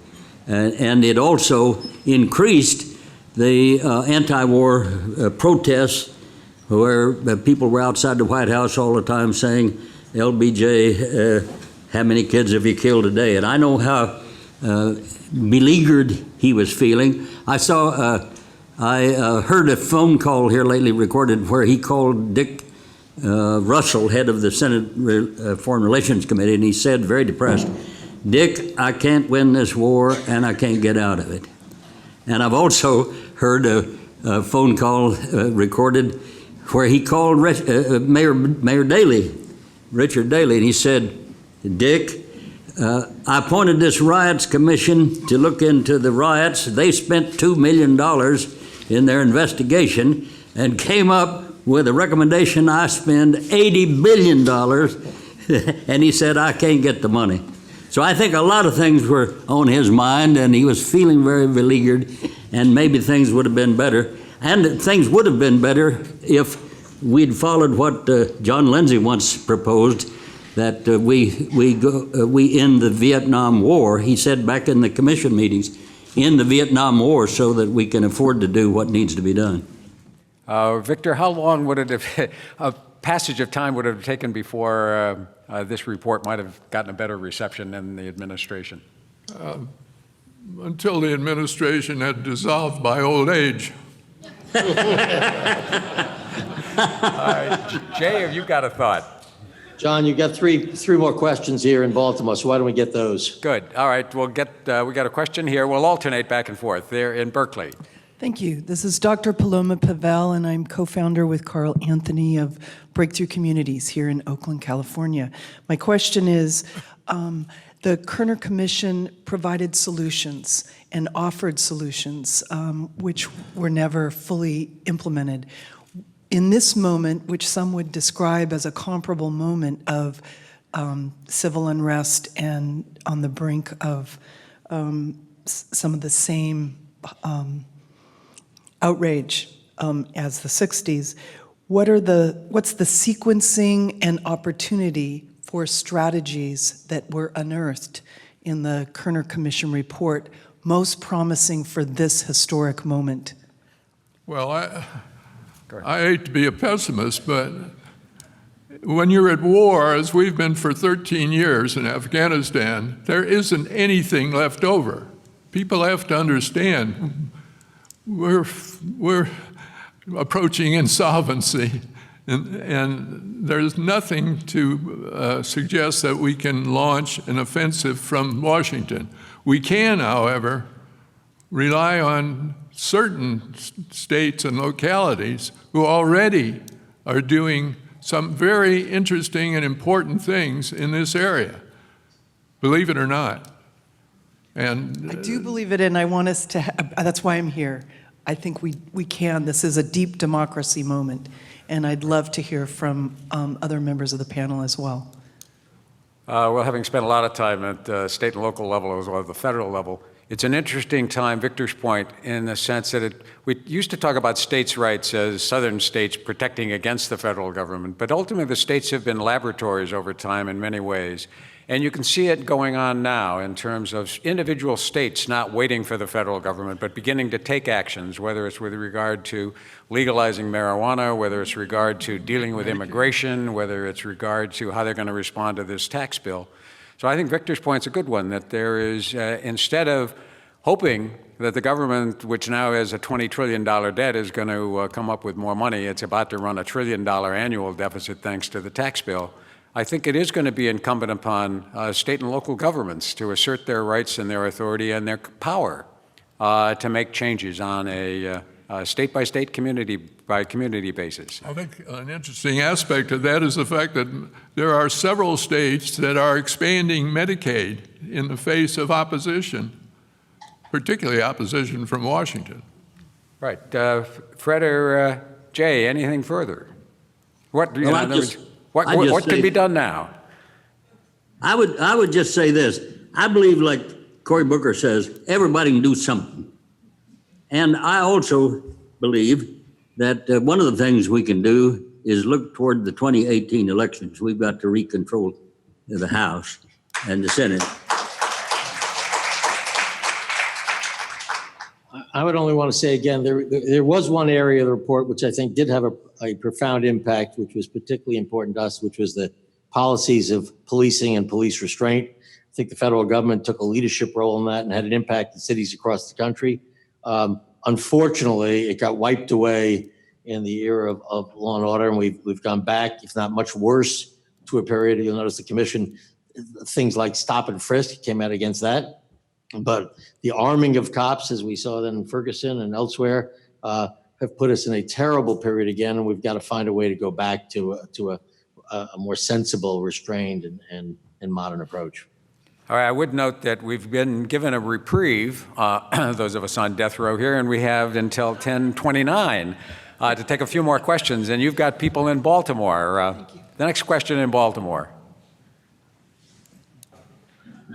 And it also increased the anti-war protests, where people were outside the White House all the time saying, LBJ, how many kids have you killed today? And I know how beleaguered he was feeling. I heard a phone call here lately recorded where he called Dick Russell, head of the Senate Foreign Relations Committee, and he said, very depressed, Dick, I can't win this war and I can't get out of it. And I've also heard a phone call recorded where he called Mayor Daley, Richard Daley, and he said, Dick, I appointed this riots commission to look into the riots. They spent $2 million in their investigation and came up with a recommendation I spend $80 billion, and he said, I can't get the money. So I think a lot of things were on his mind, and he was feeling very beleaguered, and maybe things would have been better. And things would have been better if we'd followed what John Lindsay once proposed, that we end the Vietnam War. He said back in the commission meetings, end the Vietnam War so that we can afford to do what needs to be done. Victor, how long would it have, a passage of time would it have taken before this report might have gotten a better reception in the administration? Until the administration had dissolved by old age. All right, Jay, have you got a thought? John, you've got three more questions here in Baltimore, so why don't we get those? Good. All right, we'll get, we got a question here. We'll alternate back and forth. They're in Berkeley. Thank you. This is Dr. Paloma Pavel, and I'm co-founder with Carl Anthony of Breakthrough Communities here in Oakland, California. My question is, the Kerner Commission provided solutions and offered solutions which were never fully implemented. In this moment, which some would describe as a comparable moment of civil unrest and on the brink of some of the same outrage as the 60s, what's the sequencing and opportunity for strategies that were unearthed in the Kerner Commission report most promising for this historic moment? Well, I hate to be a pessimist, but when you're at war, as we've been for 13 years in Afghanistan, there isn't anything left over. People have to understand we're approaching insolvency, and there's nothing to suggest that we can launch an offensive from Washington. We can, however, rely on certain states and localities who already are doing some very interesting and important things in this area, believe it or not. And I do believe it, and I want us to, that's why I'm here. I think we can. This is a deep democracy moment, and I'd love to hear from other members of the panel as well. Well, having spent a lot of time at the state and local level as well as the federal level, it's an interesting time, Victor's point, in the sense that we used to talk about states' rights as southern states protecting against the federal government, but ultimately the states have been laboratories over time in many ways. And you can see it going on now in terms of individual states not waiting for the federal government, but beginning to take actions, whether it's with regard to legalizing marijuana, whether it's regard to dealing with immigration, whether it's regard to how they're going to respond to this tax bill. So I think Victor's point's a good one, that there is, instead of hoping that the government, which now has a $20 trillion debt, is going to come up with more money, it's about to run a $1 trillion annual deficit thanks to the tax bill. I think it is going to be incumbent upon state and local governments to assert their rights and their authority and their power to make changes on a state-by-state, community-by-community basis. I think an interesting aspect of that is the fact that there are several states that are expanding Medicaid in the face of opposition, particularly opposition from Washington. Right. Fred or Jay, anything further? What can be done now? I would just say this. I believe, like Cory Booker says, everybody can do something. And I also believe that one of the things we can do is look toward the 2018 elections. We've got to recontrol the House and the Senate. I would only want to say again, there was one area of the report which I think did have a profound impact, which was particularly important to us, which was the policies of policing and police restraint. I think the federal government took a leadership role in that and had an impact in cities across the country. Unfortunately, it got wiped away in the era of law and order, and we've gone back, if not much worse, to a period. You'll notice the commission, things like stop and frisk came out against that. But the arming of cops, as we saw then in Ferguson and elsewhere, have put us in a terrible period again, and we've got to find a way to go back to a more sensible, restrained, and modern approach. All right, I would note that we've been given a reprieve, those of us on death row here, and we have until 10:29 to take a few more questions. And you've got people in Baltimore. The next question in Baltimore.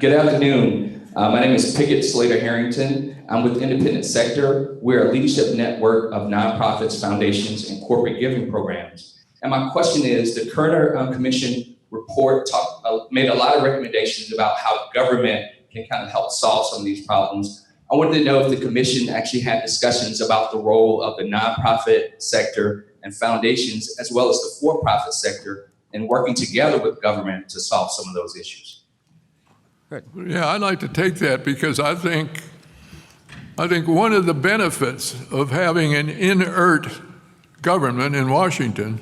Good afternoon. My name is Pickett Slater Harrington. I'm with Independent Sector. We're a leadership network of nonprofits, foundations, and corporate giving programs. And my question is, the Kerner Commission report made a lot of recommendations about how government can kind of help solve some of these problems. I wanted to know if the commission actually had discussions about the role of the nonprofit sector and foundations, as well as the for-profit sector, in working together with government to solve some of those issues. Good. Yeah, I'd like to take that because I think one of the benefits of having an inert government in Washington,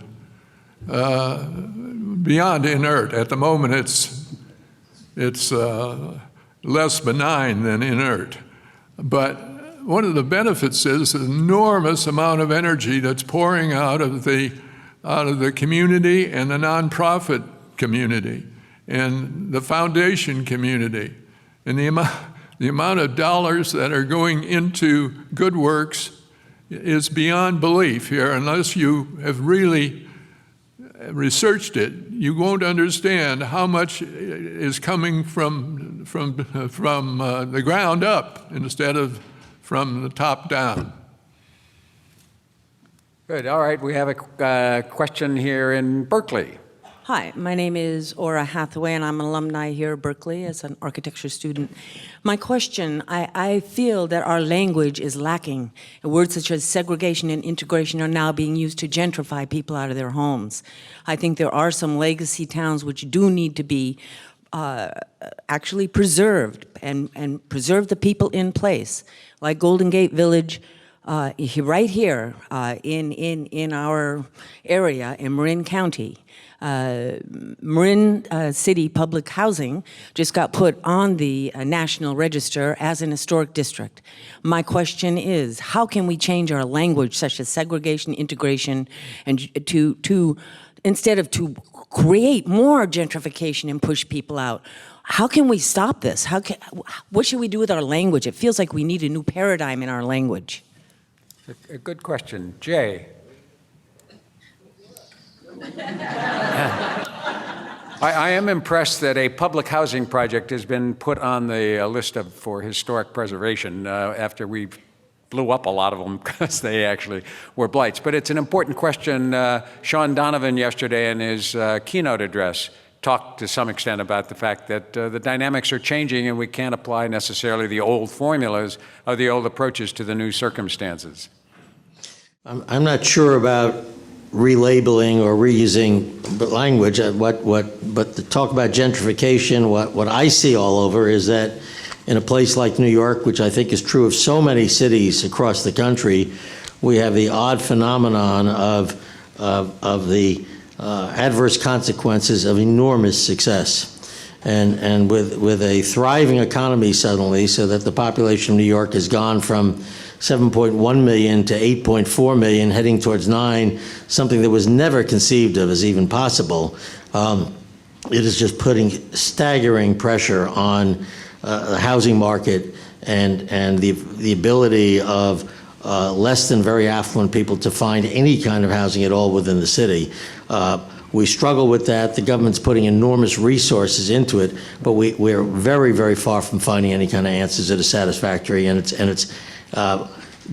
beyond inert, at the moment it's less benign than inert, but one of the benefits is the enormous amount of energy that's pouring out of the community and the nonprofit community and the foundation community, and the amount of dollars that are going into good works is beyond belief here. Unless you have really researched it, you won't understand how much is coming from the ground up instead of from the top down. Good. All right, we have a question here in Berkeley. Hi, my name is Ora Hathaway, and I'm an alumni here at Berkeley as an architecture student. My question, I feel that our language is lacking. Words such as segregation and integration are now being used to gentrify people out of their homes. I think there are some legacy towns which do need to be actually preserved and preserve the people in place, like Golden Gate Village, right here in our area in Marin County. Marin City Public Housing just got put on the National Register as an historic district. My question is, how can we change our language, such as segregation, integration, and to instead of to create more gentrification and push people out? How can we stop this? What should we do with our language? It feels like we need a new paradigm in our language. A good question. Jay. I am impressed that a public housing project has been put on the list for historic preservation after we blew up a lot of them because they actually were blights. But it's an important question. Sean Donovan yesterday in his keynote address talked to some extent about the fact that the dynamics are changing and we can't apply necessarily the old formulas or the old approaches to the new circumstances. I'm not sure about relabeling or reusing language. But to talk about gentrification, what I see all over is that in a place like New York, which I think is true of so many cities across the country, we have the odd phenomenon of the adverse consequences of enormous success. And with a thriving economy suddenly, so that the population of New York has gone from 7.1 million to 8.4 million, heading towards 9, something that was never conceived of as even possible. It is just putting staggering pressure on the housing market and the ability of less than very affluent people to find any kind of housing at all within the city. We struggle with that. The government's putting enormous resources into it, but we're very, very far from finding any kind of answers that are satisfactory, and it's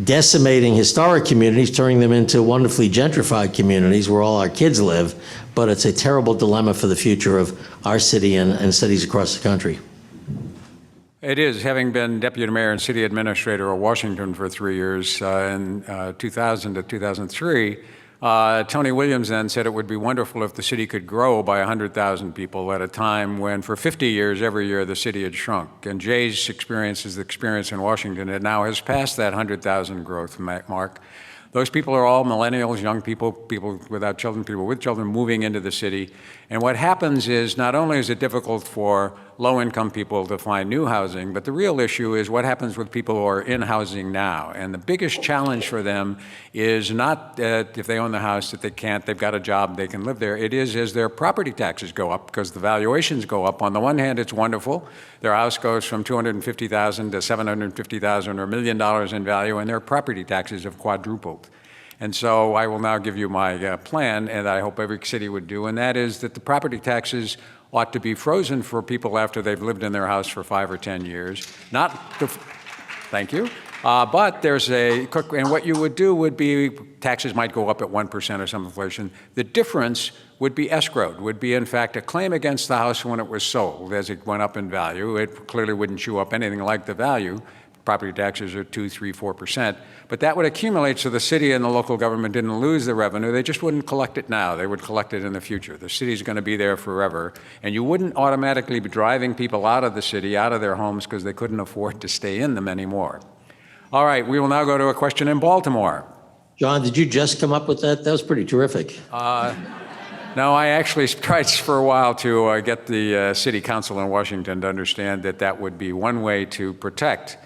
decimating historic communities, turning them into wonderfully gentrified communities where all our kids live, but it's a terrible dilemma for the future of our city and cities across the country. It is. Having been deputy mayor and city administrator of Washington for 3 years, in 2000 to 2003, Tony Williams then said it would be wonderful if the city could grow by 100,000 people at a time when for 50 years, every year, the city had shrunk. And Jay's experience is the experience in Washington. It now has passed that 100,000 growth mark. Those people are all millennials, young people, people without children, people with children moving into the city. And what happens is not only is it difficult for low-income people to find new housing. But the real issue is what happens with people who are in housing now. And the biggest challenge for them is not that if they own the house that they've got a job, they can live there. It is as their property taxes go up because the valuations go up. On the one hand, it's wonderful. Their house goes from $250,000 to $750,000 or $1 million in value, and their property taxes have quadrupled. And so I will now give you my plan, and I hope every city would do, and that is that the property taxes ought to be frozen for people after they've lived in their house for 5 or 10 years. Thank you. But there's and what you would do would be taxes might go up at 1% or some inflation. The difference would be escrowed, would be in fact a claim against the house when it was sold. As it went up in value, it clearly wouldn't chew up anything like the value. Property taxes are 2, 3, 4%. But that would accumulate so the city and the local government didn't lose the revenue. They just wouldn't collect it now. They would collect it in the future. The city's going to be there forever. And you wouldn't automatically be driving people out of the city, out of their homes, because they couldn't afford to stay in them anymore. All right, we will now go to a question in Baltimore. John, did you just come up with that? That was pretty terrific. No, I actually tried for a while to get the city council in Washington to understand that that would be one way to protect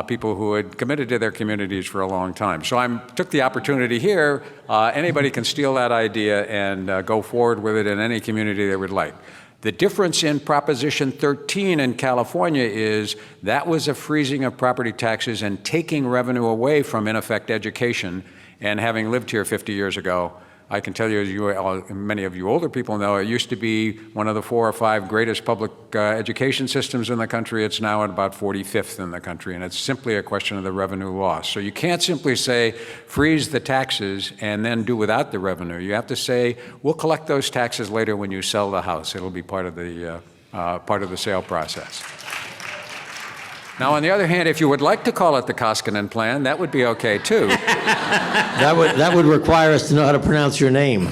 people who had committed to their communities for a long time. So I took the opportunity here. Anybody can steal that idea and go forward with it in any community they would like. The difference in Proposition 13 in California is that was a freezing of property taxes and taking revenue away from, in effect, education. And having lived here 50 years ago, I can tell you, as many of you older people know, it used to be one of the 4 or 5 greatest public education systems in the country. It's now at about 45th in the country, and it's simply a question of the revenue loss. So you can't simply say, freeze the taxes and then do without the revenue. You have to say, we'll collect those taxes later when you sell the house. It'll be part of the sale process. Now, on the other hand, if you would like to call it the Koskinen Plan, that would be okay, too. That would require us to know how to pronounce your name.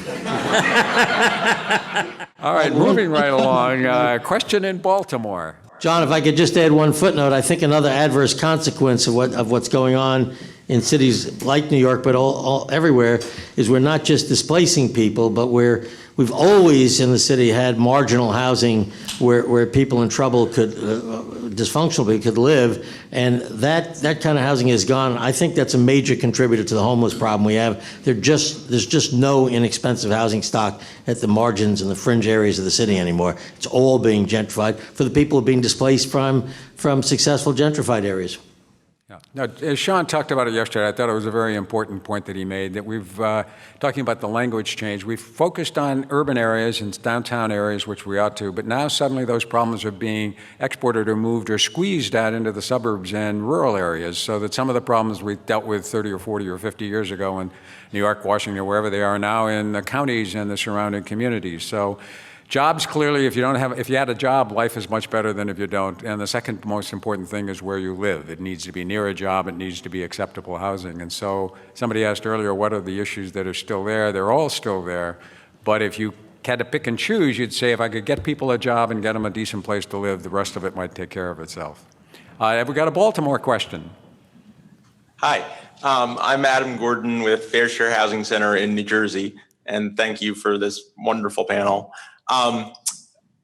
All right, moving right along. Question in Baltimore. John, if I could just add one footnote, I think another adverse consequence of what's going on in cities like New York, but all everywhere, is we're not just displacing people, but we've always in the city had marginal housing where people in trouble could, dysfunctional people could live, and that kind of housing is gone. I think that's a major contributor to the homeless problem we have. There's just no inexpensive housing stock at the margins and the fringe areas of the city anymore. It's all being gentrified for the people who are being displaced from successful gentrified areas. Yeah. Now, as Sean talked about it yesterday, I thought it was a very important point that he made, that we've, talking about the language change, we've focused on urban areas and downtown areas, which we ought to, but now suddenly those problems are being exported or moved or squeezed out into the suburbs and rural areas, so that some of the problems we dealt with 30 or 40 or 50 years ago in New York, Washington, wherever they are now in the counties and the surrounding communities. So jobs, clearly, if you had a job, life is much better than if you don't. And the second most important thing is where you live. It needs to be near a job. It needs to be acceptable housing. And so somebody asked earlier, what are the issues that are still there? They're all still there. But if you had to pick and choose, you'd say, if I could get people a job and get them a decent place to live, the rest of it might take care of itself. Have we got a Baltimore question? Hi, I'm Adam Gordon with Fair Share Housing Center in New Jersey, and thank you for this wonderful panel. I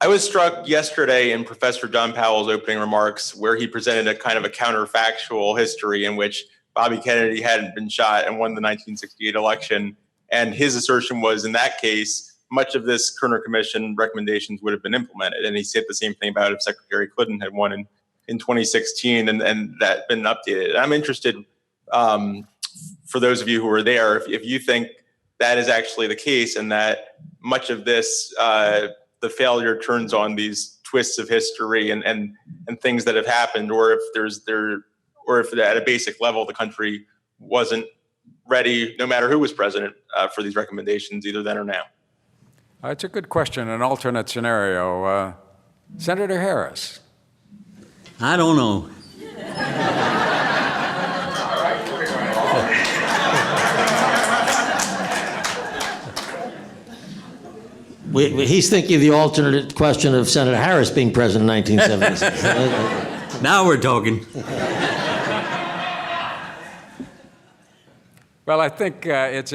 was struck yesterday in Professor John Powell's opening remarks where he presented a kind of a counterfactual history in which Bobby Kennedy hadn't been shot and won the 1968 election. And his assertion was, in that case, much of this Kerner Commission recommendations would have been implemented. And he said the same thing about if Secretary Clinton had won in 2016 and that been updated. I'm interested, for those of you who were there, if you think that is actually the case and that much of this, the failure turns on these twists of history and things that have happened, or if at a basic level the country wasn't ready, no matter who was president, for these recommendations, either then or now. It's a good question, an alternate scenario. Senator Harris. I don't know. He's thinking of the alternate question of Senator Harris being president in 1976. Now we're talking. Well, I think it's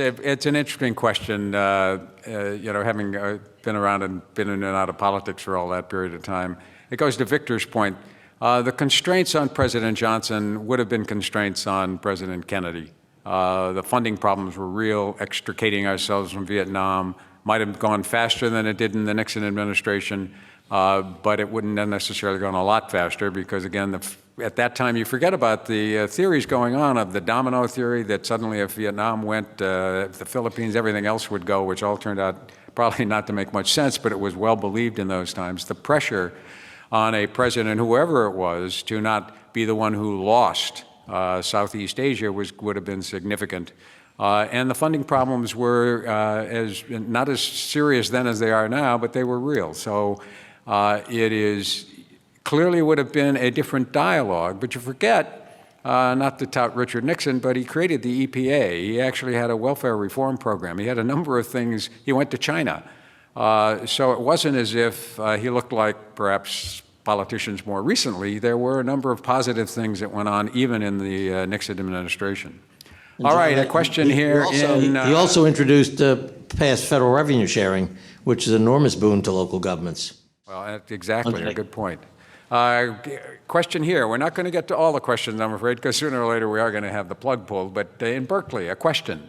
an interesting question. Having been around and been in and out of politics for all that period of time, it goes to Victor's point. The constraints on President Johnson would have been constraints on President Kennedy. The funding problems were real. Extricating ourselves from Vietnam might have gone faster than it did in the Nixon administration, but it wouldn't have necessarily gone a lot faster because, again, at that time you forget about the theories going on of the domino theory that suddenly if Vietnam went, if the Philippines, everything else would go, which all turned out probably not to make much sense, but it was well believed in those times. The pressure on a president, whoever it was, to not be the one who lost Southeast Asia would have been significant. And the funding problems were not as serious then as they are now, but they were real. So clearly would have been a different dialogue, but you forget, not to tout Richard Nixon, but he created the EPA. He actually had a welfare reform program. He had a number of things. He went to China. So it wasn't as if he looked like perhaps politicians more recently. There were a number of positive things that went on even in the Nixon administration. All right, a question here. He also introduced passed federal revenue sharing, which is an enormous boon to local governments. Well, that's exactly a good point. Question here. We're not going to get to all the questions, I'm afraid, because sooner or later we are going to have the plug pulled. But in Berkeley, a question.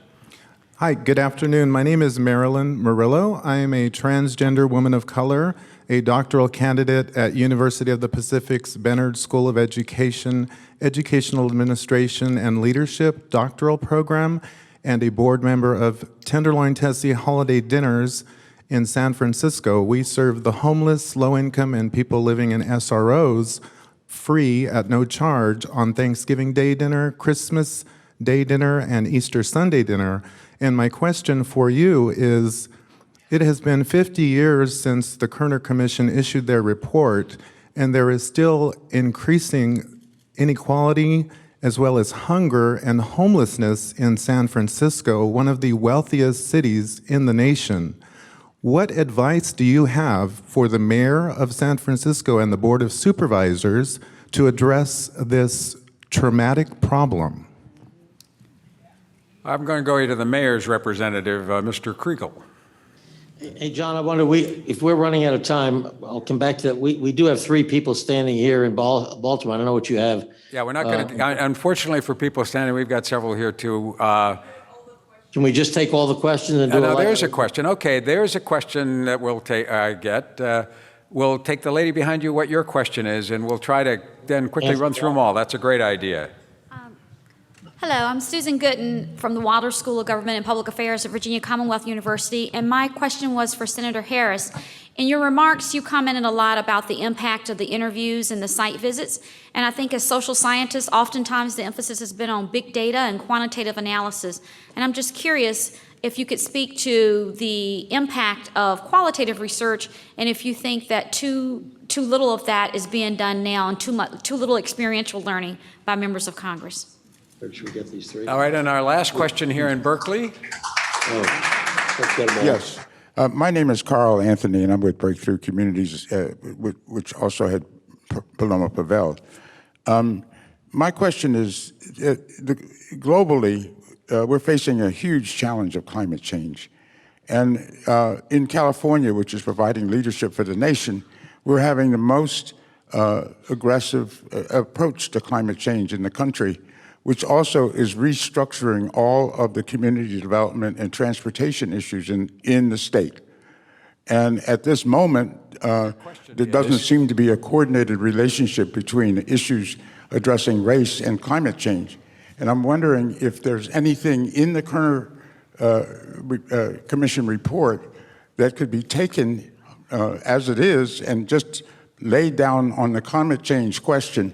Hi, good afternoon. My name is Marilyn Murillo. I am a transgender woman of color, a doctoral candidate at University of the Pacific's Bennard School of Education, Educational Administration and Leadership doctoral program, and a board member of Tenderloin Tessie Holiday Dinners in San Francisco. We serve the homeless, low-income, and people living in SROs free at no charge on Thanksgiving Day dinner, Christmas Day dinner, and Easter Sunday dinner. And my question for you is, it has been 50 years since the Kerner Commission issued their report, and there is still increasing inequality as well as hunger and homelessness in San Francisco, one of the wealthiest cities in the nation. What advice do you have for the mayor of San Francisco and the Board of Supervisors to address this traumatic problem? I'm going to go to the mayor's representative, Mr. Kriegel. Hey, John, I wonder, if we're running out of time, I'll come back to that. We do have 3 people standing here in Baltimore. I don't know what you have. Yeah, we're not going to, unfortunately for people standing, we've got several here too. Can we just take all the questions and do No, there's a question. Okay, there's a question that we'll we'll take the lady behind you what your question is, and we'll try to then quickly run through them all. That's a great idea. Hello, I'm Susan Gooden from the Wilder School of Government and Public Affairs at Virginia Commonwealth University, and my question was for Senator Harris. In your remarks, you commented a lot about the impact of the interviews and the site visits, and I think as social scientists, oftentimes the emphasis has been on big data and quantitative analysis, and I'm just curious if you could speak to the impact of qualitative research, and if you think that too little of that is being done now, and too little experiential learning by members of Congress. Should we get these 3? All right, and our last question here in Berkeley. Let's get them all. Yes. My name is Carl Anthony, and I'm with Breakthrough Communities, which also had Paloma Pavel. My question is, globally, we're facing a huge challenge of climate change. And in California, which is providing leadership for the nation, we're having the most aggressive approach to climate change in the country, which also is restructuring all of the community development and transportation issues in the state. And at this moment, there doesn't seem to be a coordinated relationship between issues addressing race and climate change. And I'm wondering if there's anything in the Kerner Commission report that could be taken as it is and just laid down on the climate change question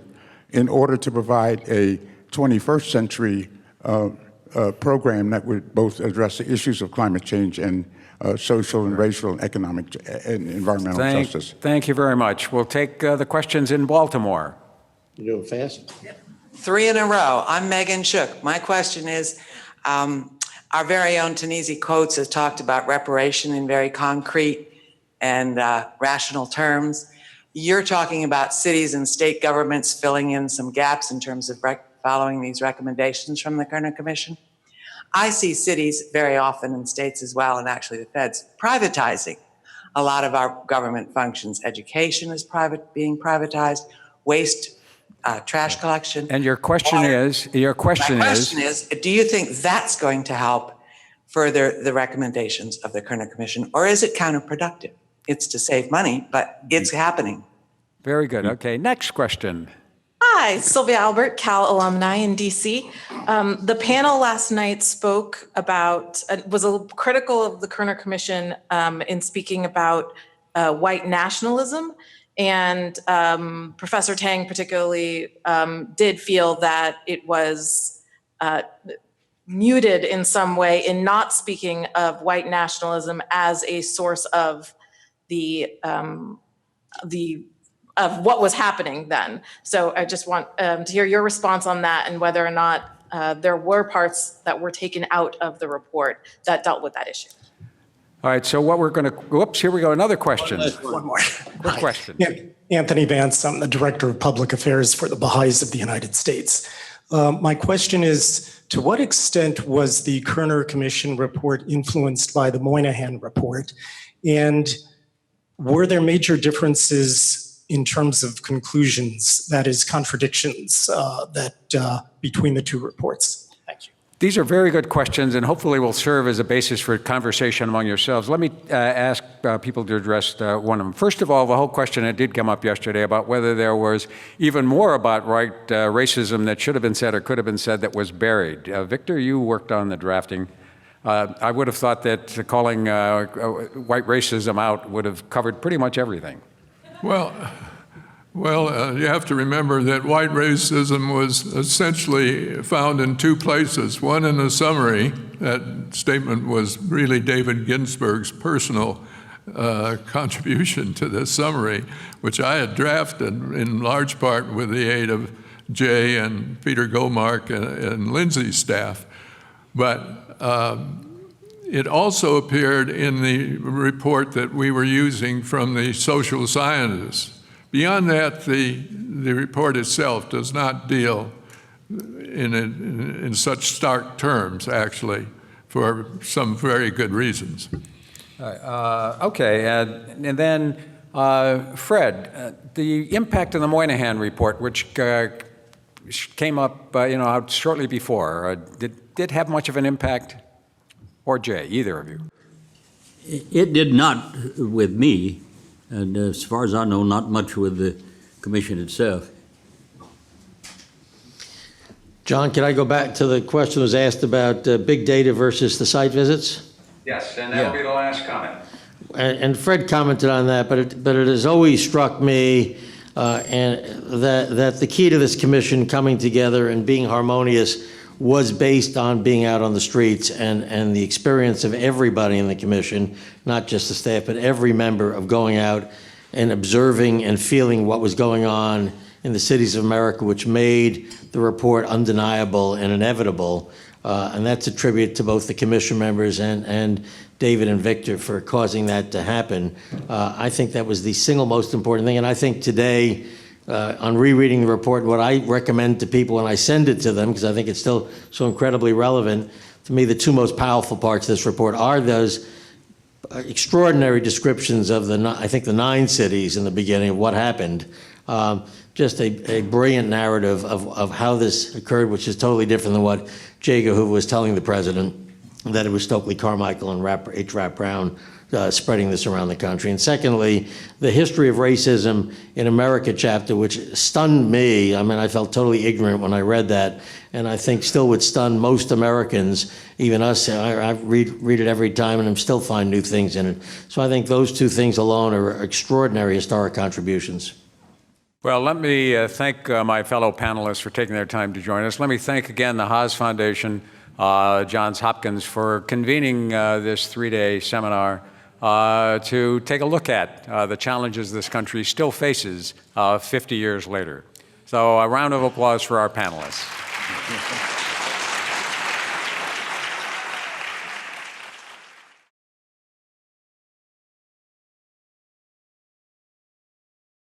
in order to provide a 21st century program that would both address the issues of climate change and social and racial and economic and environmental justice. Thank you very much. We'll take the questions in Baltimore. You doing fast? 3 in a row. I'm Megan Shook. My question is, our very own Tanisi Coates has talked about reparation in very concrete and rational terms. You're talking about cities and state governments filling in some gaps in terms of following these recommendations from the Kerner Commission. I see cities very often, and states as well, and actually the feds, privatizing a lot of our government functions. Education is being privatized, waste, trash collection. And your question is, My question is, do you think that's going to help further the recommendations of the Kerner Commission, or is it counterproductive? It's to save money, but it's happening. Very good. Okay, next question. Hi, Sylvia Albert, Cal alumni in DC. The panel last night spoke about, was critical of the Kerner Commission in speaking about white nationalism. And Professor Tang particularly did feel that it was muted in some way in not speaking of white nationalism as a source of of what was happening then. So I just want to hear your response on that and whether or not there were parts that were taken out of the report that dealt with that issue. All right, so what we're going to, whoops, here we go, another question. One more. Quick question. Anthony Vance, I'm the Director of Public Affairs for the Baha'is of the United States. My question is, to what extent was the Kerner Commission report influenced by the Moynihan report? And were there major differences in terms of conclusions, that is, contradictions between the two reports? Thank you. These are very good questions and hopefully will serve as a basis for conversation among yourselves. Let me ask people to address one of them. First of all, the whole question that did come up yesterday about whether there was even more about right racism that should have been said or could have been said that was buried. Victor, you worked on the drafting. I would have thought that calling white racism out would have covered pretty much everything. Well, you have to remember that white racism was essentially found in two places. One in the summary. That statement was really David Ginsburg's personal contribution to this summary, which I had drafted in large part with the aid of Jay and Peter Goldmark and Lindsay's staff. But it also appeared in the report that we were using from the social scientists. Beyond that, the report itself does not deal in such stark terms, actually, for some very good reasons. Okay, and then Fred, the impact of the Moynihan report, which came up, out shortly before, did have much of an impact? Or Jay, either of you? It did not with me, and as far as I know, not much with the commission itself. John, can I go back to the question that was asked about big data versus the site visits? Yes, and that'll be the last comment. And Fred commented on that, but it has always struck me that the key to this commission coming together and being harmonious was based on being out on the streets and the experience of everybody in the commission, not just the staff, but every member of going out and observing and feeling what was going on in the cities of America, which made the report undeniable and inevitable. And that's a tribute to both the commission members and David and Victor for causing that to happen. I think that was the single most important thing. And I think today, on rereading the report, what I recommend to people when I send it to them, because I think it's still so incredibly relevant, to me the two most powerful parts of this report are those extraordinary descriptions of the 9 cities in the beginning of what happened. Just a brilliant narrative of how this occurred, which is totally different than what Jay Kriegel was telling the president, that it was Stokely Carmichael and H. Rap Brown spreading this around the country. And secondly, the history of racism in America chapter, which stunned me. I mean, I felt totally ignorant when I read that, and I think still would stun most Americans, even us. I read it every time, and I still find new things in it. So I think those two things alone are extraordinary historic contributions. Well, let me thank my fellow panelists for taking their time to join us. Let me thank again the Haas Foundation, Johns Hopkins, for convening this 3-day seminar to take a look at the challenges this country still faces 50 years later. So a round of applause for our panelists.